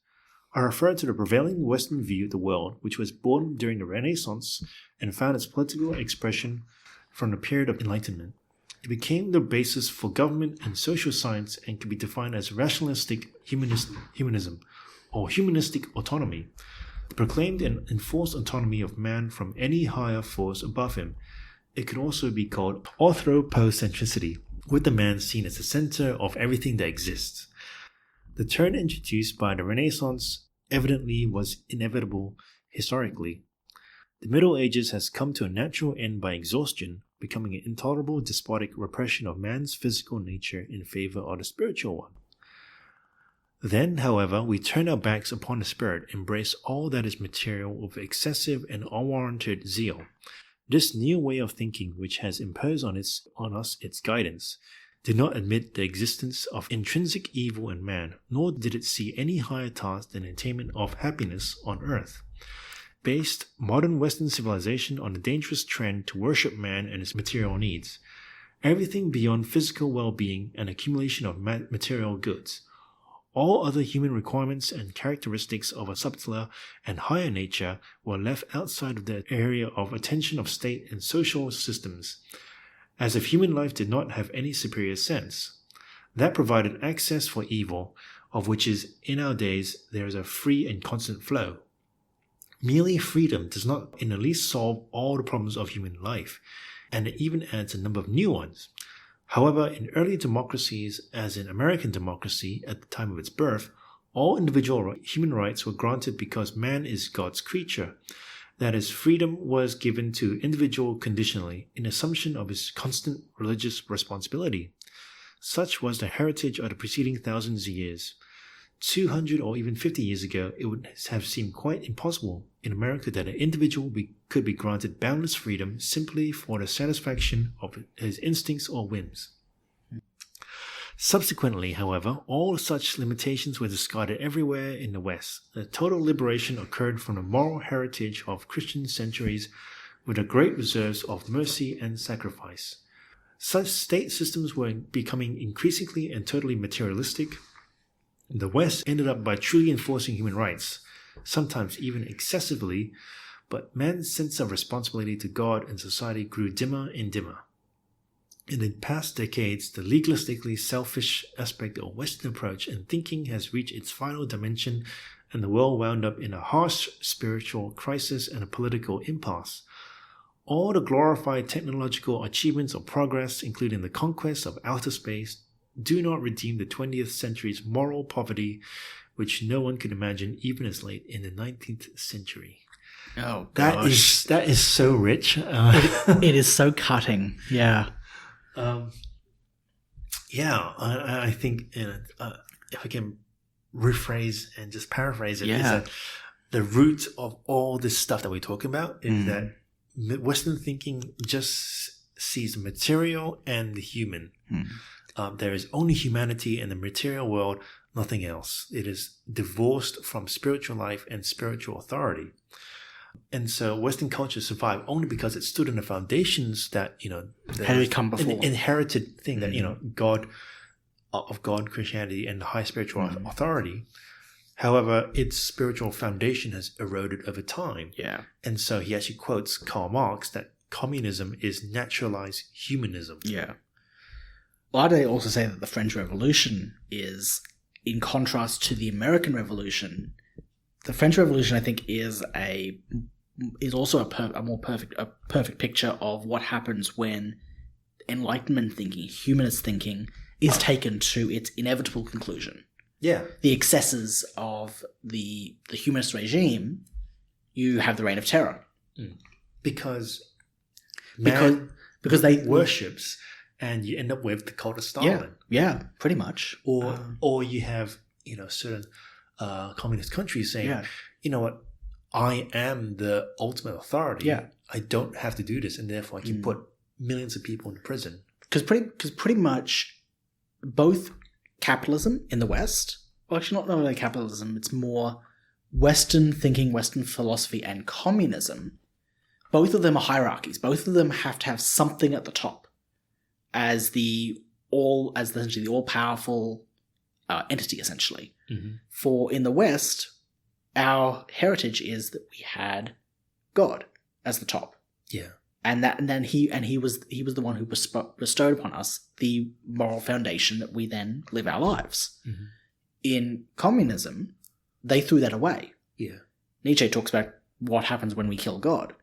I refer to the prevailing Western view of the world, which was born during the Renaissance and found its political expression from the period of Enlightenment. It became the basis for government and social science and can be defined as rationalistic humanism, or humanistic autonomy, the proclaimed and enforced autonomy of man from any higher force above him. It could also be called anthropocentricity, with the man seen as the center of everything that exists. The turn introduced by the Renaissance evidently was inevitable historically. The Middle Ages has come to a natural end by exhaustion, becoming an intolerable despotic repression of man's physical nature in favor of the spiritual one. Then, however, we turn our backs upon the spirit, embrace all that is material with excessive and unwarranted zeal. This new way of thinking, which has imposed on us its guidance, did not admit the existence of intrinsic evil in man, nor did it see any higher task than the attainment of happiness on earth. Based modern Western civilization on the dangerous trend to worship man and his material needs, everything beyond physical well-being and accumulation of material goods. All other human requirements and characteristics of a subtler and higher nature were left outside of the area of attention of state and social systems, as if human life did not have any superior sense. That provided access for evil, of which is in our days there is a free and constant flow. Merely freedom does not in the least solve all the problems of human life, and it even adds a number of new ones. However, in early democracies, as in American democracy at the time of its birth, all individual human rights were granted because man is God's creature. That is, freedom was given to individual conditionally in assumption of his constant religious responsibility. Such was the heritage of the preceding thousands of years. 200 or even 50 years ago, it would have seemed quite impossible in America that an individual could be granted boundless freedom simply for the satisfaction of his instincts or whims. Subsequently, however, all such limitations were discarded everywhere in the West. The total liberation occurred from the moral heritage of Christian centuries with the great reserves of mercy and sacrifice. Such state systems were becoming increasingly and totally materialistic. The West ended up by truly enforcing human rights, sometimes even excessively, but man's sense of responsibility to God and society grew dimmer and dimmer. In the past decades, the legalistically selfish aspect of Western approach and thinking has reached its final dimension, and the world wound up in a harsh spiritual crisis and a political impasse. All the glorified technological achievements of progress, including the conquest of outer space, do not redeem the 20th century's moral poverty, which no one could imagine even as late in the 19th century. Oh, gosh. That is so rich. It is so cutting. Yeah. I think if I can rephrase and just paraphrase it, is that the root of all this stuff that we're talking about is that Western thinking just sees the material and the human. There is only humanity in the material world, nothing else. It is divorced from spiritual life and spiritual authority. And so Western culture survived only because it stood on the foundations that, had come before. An inherited thing that, God, Christianity, and the high spiritual authority. However, its spiritual foundation has eroded over time. Yeah. And so he actually quotes Karl Marx that communism is naturalized humanism. Yeah. Well, I'd also say that the French Revolution is, in contrast to the American Revolution, the French Revolution, I think, is also a more perfect picture of what happens when Enlightenment thinking, humanist thinking, is taken to its inevitable conclusion. Yeah. The excesses of the humanist regime, you have the Reign of Terror. Because they worships, and you end up with the cult of Stalin. Yeah, pretty much. Or you have, certain communist countries saying, you know what, I am the ultimate authority. Yeah. I don't have to do this, and therefore I can put millions of people in prison. Because pretty much both capitalism in the West, well, actually not only capitalism, it's more Western thinking, Western philosophy, and communism. Both of them are hierarchies. Both of them have to have something at the top as essentially the all-powerful entity, essentially. Mm-hmm. For in the West, our heritage is that we had God as the top. Yeah. And then he was the one who bestowed upon us the moral foundation that we then live our lives. Mm-hmm. In communism, they threw that away. Yeah. Nietzsche talks about what happens when we kill God.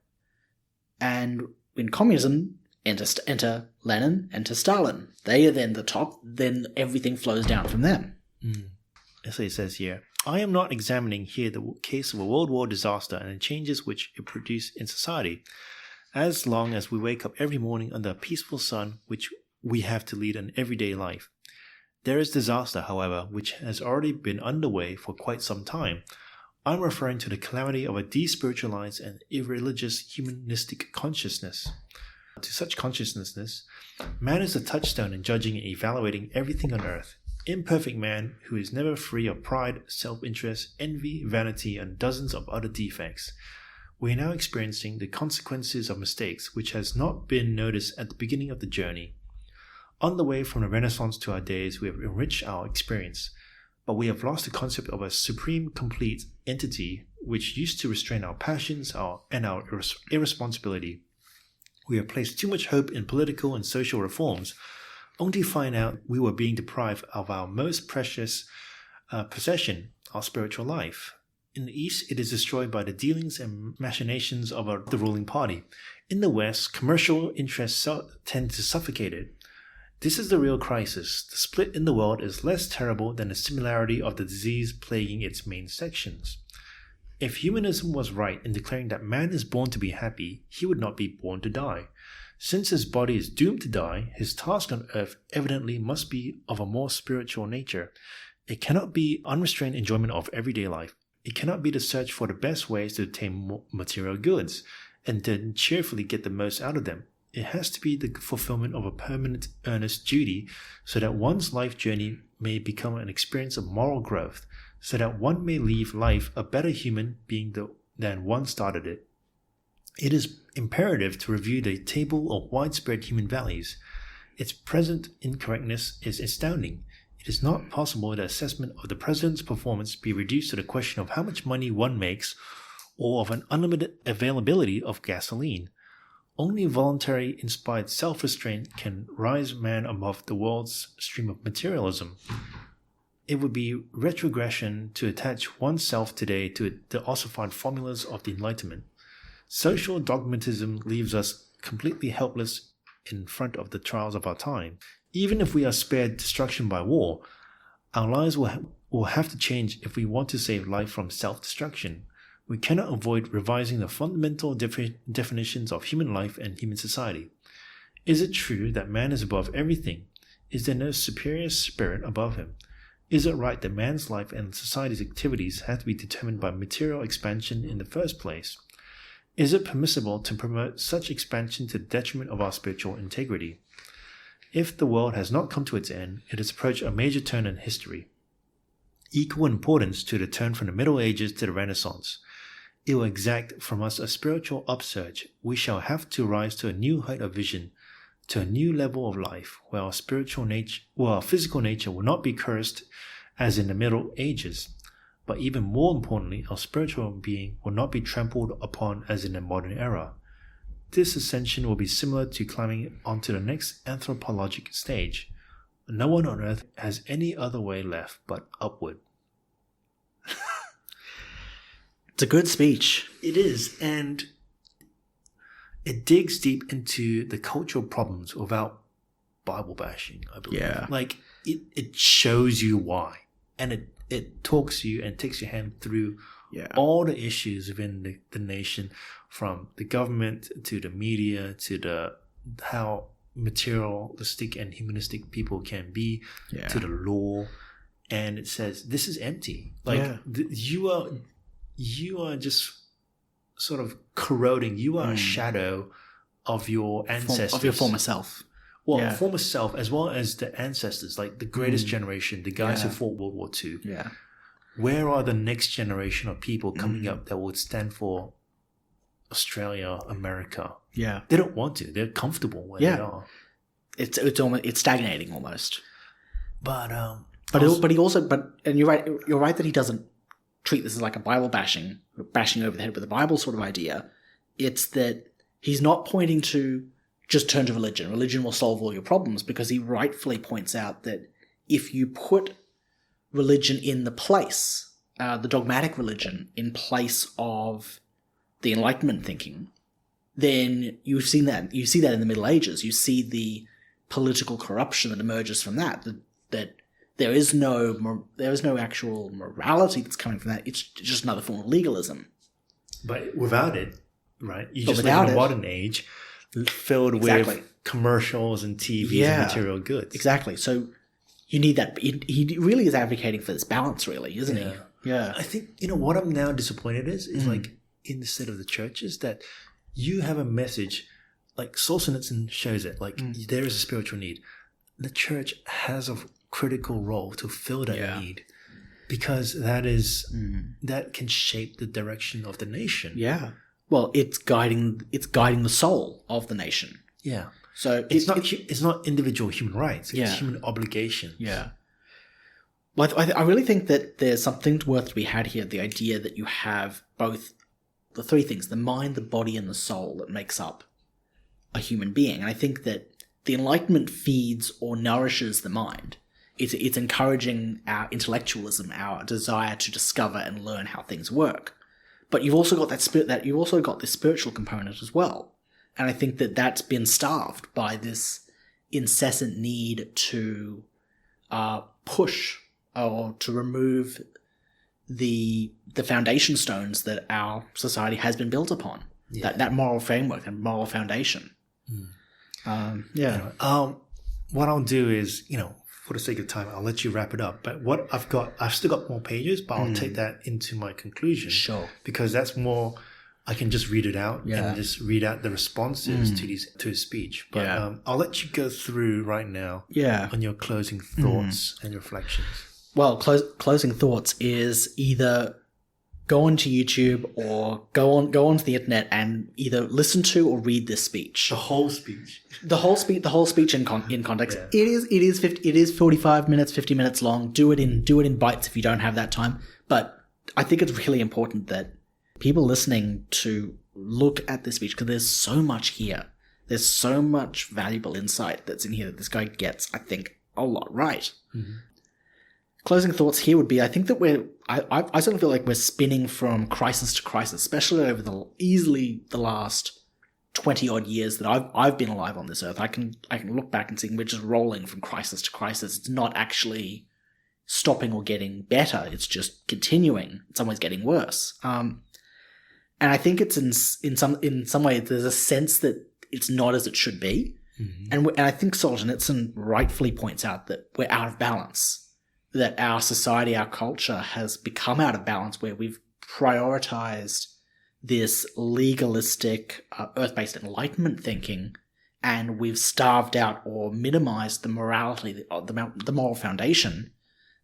And in communism, enter Lenin, enter Stalin. They are then the top, then everything flows down from them. As it says here, I am not examining here the case of a world war disaster and the changes which it produced in society. As long as we wake up every morning under a peaceful sun, which we have to lead an everyday life. There is disaster, however, which has already been underway for quite some time. I'm referring to the calamity of a despiritualized and irreligious humanistic consciousness. To such consciousness, man is the touchstone in judging and evaluating everything on earth. Imperfect man who is never free of pride, self-interest, envy, vanity, and dozens of other defects. We are now experiencing the consequences of mistakes which has not been noticed at the beginning of the journey. On the way from the Renaissance to our days, we have enriched our experience, but we have lost the concept of a supreme, complete entity which used to restrain our passions and our irresponsibility. We have placed too much hope in political and social reforms, only to find out we were being deprived of our most precious possession, our spiritual life. In the East, it is destroyed by the dealings and machinations of the ruling party. In the West, commercial interests tend to suffocate it. This is the real crisis. The split in the world is less terrible than the similarity of the disease plaguing its main sections. If humanism was right in declaring that man is born to be happy, he would not be born to die. Since his body is doomed to die, his task on earth evidently must be of a more spiritual nature. It cannot be unrestrained enjoyment of everyday life. It cannot be the search for the best ways to obtain material goods, and then cheerfully get the most out of them. It has to be the fulfillment of a permanent, earnest duty, so that one's life journey may become an experience of moral growth, so that one may leave life a better human being than one started it. It is imperative to review the table of widespread human values. Its present incorrectness is astounding. It is not possible that assessment of the president's performance be reduced to the question of how much money one makes or of an unlimited availability of gasoline. Only voluntary, inspired self-restraint can raise man above the world's stream of materialism. It would be retrogression to attach oneself today to the ossified formulas of the Enlightenment. Social dogmatism leaves us completely helpless in front of the trials of our time. Even if we are spared destruction by war, our lives will have to change if we want to save life from self-destruction. We cannot avoid revising the fundamental definitions of human life and human society. Is it true that man is above everything? Is there no superior spirit above him? Is it right that man's life and society's activities have to be determined by material expansion in the first place? Is it permissible to promote such expansion to the detriment of our spiritual integrity? If the world has not come to its end, it has approached a major turn in history. Equal importance to the turn from the Middle Ages to the Renaissance. It will exact from us a spiritual upsurge. We shall have to rise to a new height of vision, to a new level of life, where our physical nature will not be cursed as in the Middle Ages. But even more importantly, our spiritual being will not be trampled upon as in the modern era. This ascension will be similar to climbing onto the next anthropologic stage. No one on earth has any other way left but upward. It's a good speech. It is, and it digs deep into the cultural problems without Bible bashing, I believe. Yeah. Like, it shows you why. And it talks you and takes your hand through all the issues within the nation, from the government to the media to how materialistic and humanistic people can be, to the law. And it says this is empty. Like you are just sort of corroding. You are a shadow of your ancestors, of your former self. Well, former self as well as the ancestors, like the greatest generation, the guys who fought World War II. Yeah. Where are the next generation of people coming up that would stand for Australia, America? Yeah. They don't want to. They're comfortable where they are. It's stagnating almost. But you're right that he doesn't treat this as like a Bible bashing over the head with the Bible sort of idea. It's that he's not pointing to just turn to religion. Religion will solve all your problems, because he rightfully points out that if you put religion in the place, the dogmatic religion in place of the Enlightenment thinking, then you see that in the Middle Ages. You see the political corruption that emerges from that there is no actual morality that's coming from that. It's just another form of legalism. But without it, right? You just live in a modern age filled with commercials and TVs and material goods. Exactly. So you need that. He really is advocating for this balance, really, isn't he? Yeah. I think, what I'm now disappointed is like in the state of the church is that you have a message, like Solzhenitsyn shows it, like there is a spiritual need. The church has a critical role to fill that need, because that can shape the direction of the nation. Yeah. Well, it's guiding the soul of the nation. Yeah. So it's not individual human rights. It's human obligations. Yeah. Well, I really think that there's something worth to be had here. The idea that you have both the three things: the mind, the body, and the soul that makes up a human being. And I think that the Enlightenment feeds or nourishes the mind. It's encouraging our intellectualism, our desire to discover and learn how things work. But you've also got you've also got this spiritual component as well. And I think that that's been starved by this incessant need to push or to remove the foundation stones that our society has been built upon. Yeah. That moral framework and moral foundation. What I'll do is, for the sake of time, I'll let you wrap it up. But what I've still got more pages, but I'll take that into my conclusion. Sure. Because that's more, I can just read it out and just read out the responses to his speech. But I'll let you go through right now on your closing thoughts and reflections. Well, closing thoughts is either go onto YouTube or go onto the internet and either listen to or read this speech. The whole speech. The whole speech in context. Yeah. It is 45 minutes, 50 minutes long. Do it in bites if you don't have that time. But I think it's really important that people listening to look at this speech, because there's so much here. There's so much valuable insight that's in here that this guy gets, I think, a lot right. Mm-hmm. Closing thoughts here would be, I think that I sort of feel like we're spinning from crisis to crisis, especially over the last 20 odd years that I've been alive on this earth. I can look back and see we're just rolling from crisis to crisis. It's not actually stopping or getting better. It's just continuing. In some ways, getting worse. And I think it's in some way there's a sense that it's not as it should be. Mm-hmm. And I think Solzhenitsyn rightfully points out that we're out of balance. That our society, our culture has become out of balance, where we've prioritized this legalistic, earth-based Enlightenment thinking, and we've starved out or minimized the morality, the moral foundation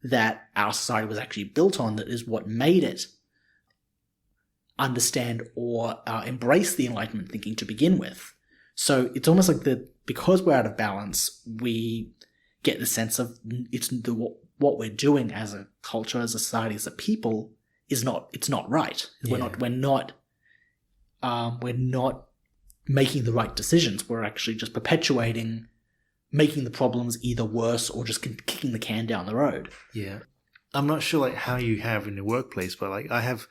that our society was actually built on, that is what made it understand or embrace the Enlightenment thinking to begin with. So it's almost like that because we're out of balance, we get the sense of what we're doing as a culture, as a society, as a people it's not right. Yeah. We're not making the right decisions. We're actually just perpetuating, making the problems either worse or just kicking the can down the road. Yeah. I'm not sure how you have in the workplace, but I have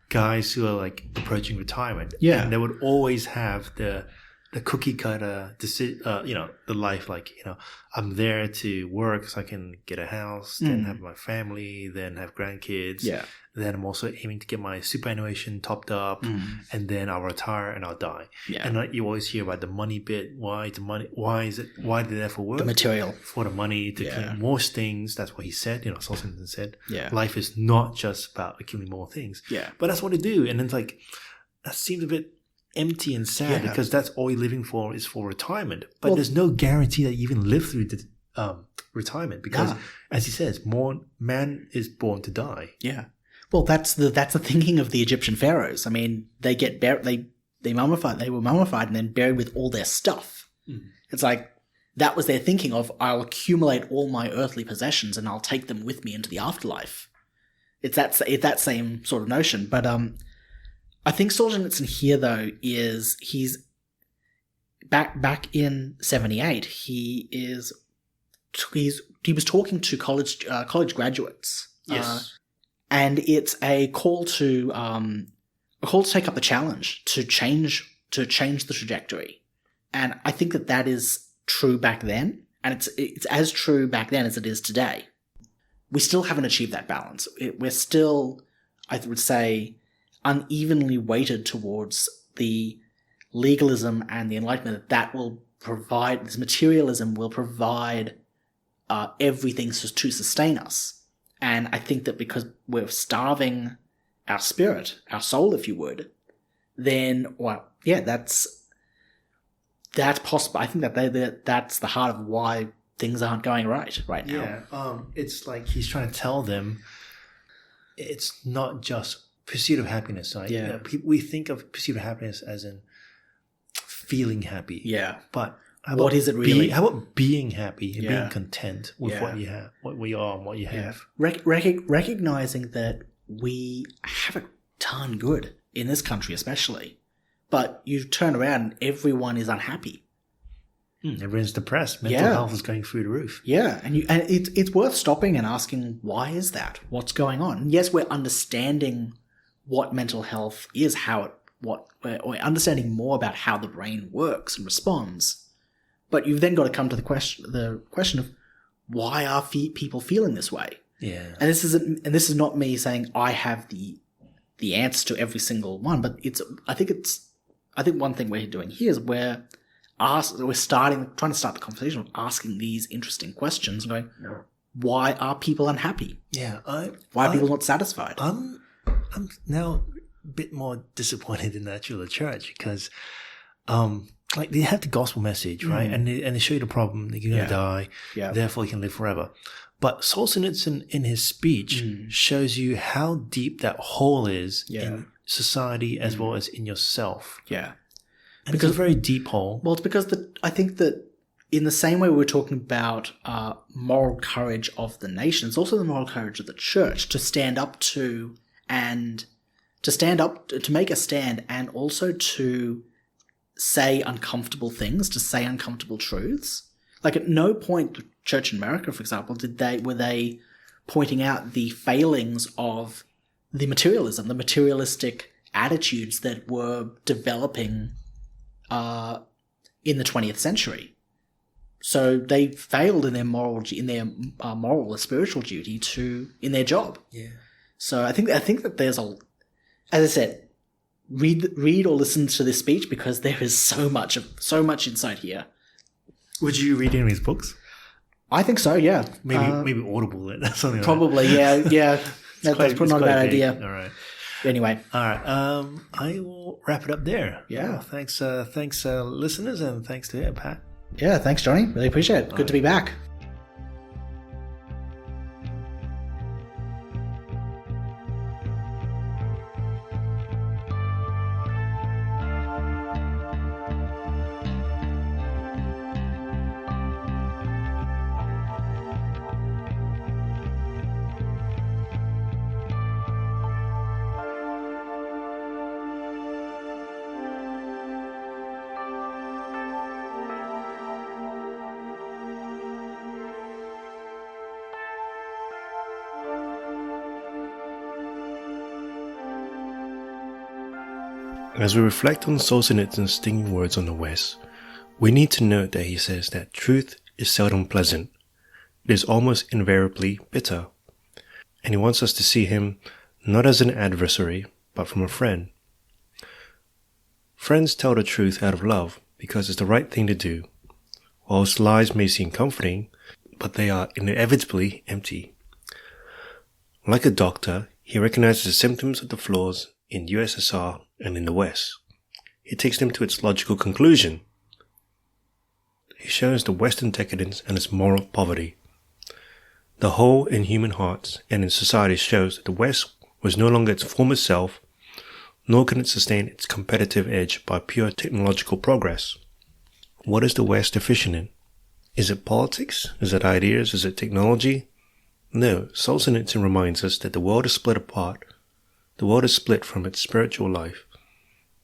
guys who are approaching retirement. Yeah. And they would always have the cookie cutter, the life, I'm there to work so I can get a house, then have my family, then have grandkids. Yeah. Then I'm also aiming to get my superannuation topped up, and then I'll retire and I'll die. Yeah. And you always hear about the money bit. Why they're there for work? The material. For the money to accumulate more things. That's what he said. Solzhenitsyn said. Yeah. Life is not just about accumulating more things. Yeah. But that's what they do. And then that seems a bit, empty and sad because that's all you're living for is for retirement. But there's no guarantee that you even live through the retirement because, as he says, more man is born to die. Yeah. Well, that's the thinking of the Egyptian pharaohs. I mean, they get buried, they were mummified and then buried with all their stuff. Mm. It's like that was their thinking of, I'll accumulate all my earthly possessions and I'll take them with me into the afterlife. It's that same sort of notion. But I think Solzhenitsyn here, though, he's back in 78. He was talking to college graduates. Yes, and it's a call to take up the challenge to change the trajectory. And I think that is true back then, and it's as true back then as it is today. We still haven't achieved that balance. We're still, I would say, unevenly weighted towards the legalism and the enlightenment that will provide, this materialism will provide everything to sustain us. And I think that because we're starving our spirit, our soul, if you would, then, well, yeah, that's possible. I think that's the heart of why things aren't going right now. Yeah, it's like he's trying to tell them it's not just pursuit of happiness, right? Yeah. We think of pursuit of happiness as in feeling happy. Yeah. But what is it really? How about being happy and being content with what you have, what we are and what you have? Recognizing that we haven't done good in this country especially, but you turn around and everyone is unhappy. Everyone's depressed. Mental health is going through the roof. Yeah, and it's worth stopping and asking, why is that? What's going on? And yes, we're understanding what mental health is, we're understanding more about how the brain works and responds. But you've then got to come to the question of why are people feeling this way? Yeah, and this is not me saying I have the answer to every single one, but I think one thing we're doing here is we're trying to start the conversation of asking these interesting questions and going, why are people unhappy? Yeah. Why are people not satisfied? I'm now a bit more disappointed in the church because, like they have the gospel message, right? And they show you the problem, that you're going to die, therefore you can live forever. But Solzhenitsyn in his speech shows you how deep that hole is in society as well as in yourself. Yeah. And because it's a very deep hole. Well, it's because I think that in the same way we're talking about moral courage of the nation, it's also the moral courage of the church to stand up to make a stand and also to say uncomfortable things, to say uncomfortable truths. Like at no point, the church in America, for example, were they pointing out the failings of the materialistic attitudes that were developing in the 20th century. So they failed in their moral or spiritual duty in their job. Yeah. So I think that there's as I said, read or listen to this speech because there is so much insight here. Would you read any of his books? I think so. Yeah. Maybe Audible it. Something probably. Like that. Yeah. That's probably not a bad idea. All right. Anyway. All right. I will wrap it up there. Yeah. Thanks, listeners, and thanks to Pat. Yeah. Thanks, Johnny. Really appreciate it. Good to be back. As we reflect on Solzhenitsyn's stinging words on the West, we need to note that he says that truth is seldom pleasant. It is almost invariably bitter. And he wants us to see him not as an adversary, but from a friend. Friends tell the truth out of love because it's the right thing to do. Whilst lies may seem comforting, but they are inevitably empty. Like a doctor, he recognizes the symptoms of the flaws in USSR and in the West. he takes them to its logical conclusion. He shows the Western decadence and its moral poverty. The hole in human hearts and in society shows that the West was no longer its former self, nor can it sustain its competitive edge by pure technological progress. What is the West deficient in? Is it politics? Is it ideas? Is it technology? No, Solzhenitsyn reminds us that the world is split apart. The world is split from its spiritual life.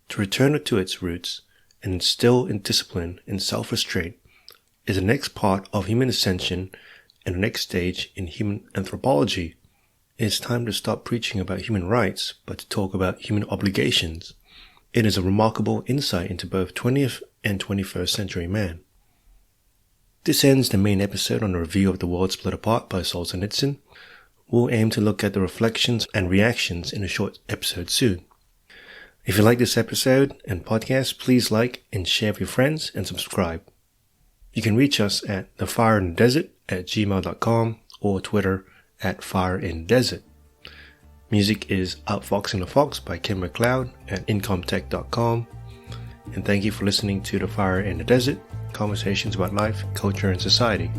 To return it to its roots and instill in discipline and self-restraint is the next part of human ascension and the next stage in human anthropology. It is time to stop preaching about human rights, but to talk about human obligations. It is a remarkable insight into both 20th and 21st century man. This ends the main episode on a review of The World Split Apart by Solzhenitsyn. We'll aim to look at the reflections and reactions in a short episode soon. If you like this episode and podcast, please like and share with your friends and subscribe. You can reach us at thefireinthedesert@gmail.com or Twitter @fireinthedesert. Music is Outfoxing the Fox by Kim McLeod at incomtech.com. And thank you for listening to The Fire in the Desert, conversations about life, culture, and society.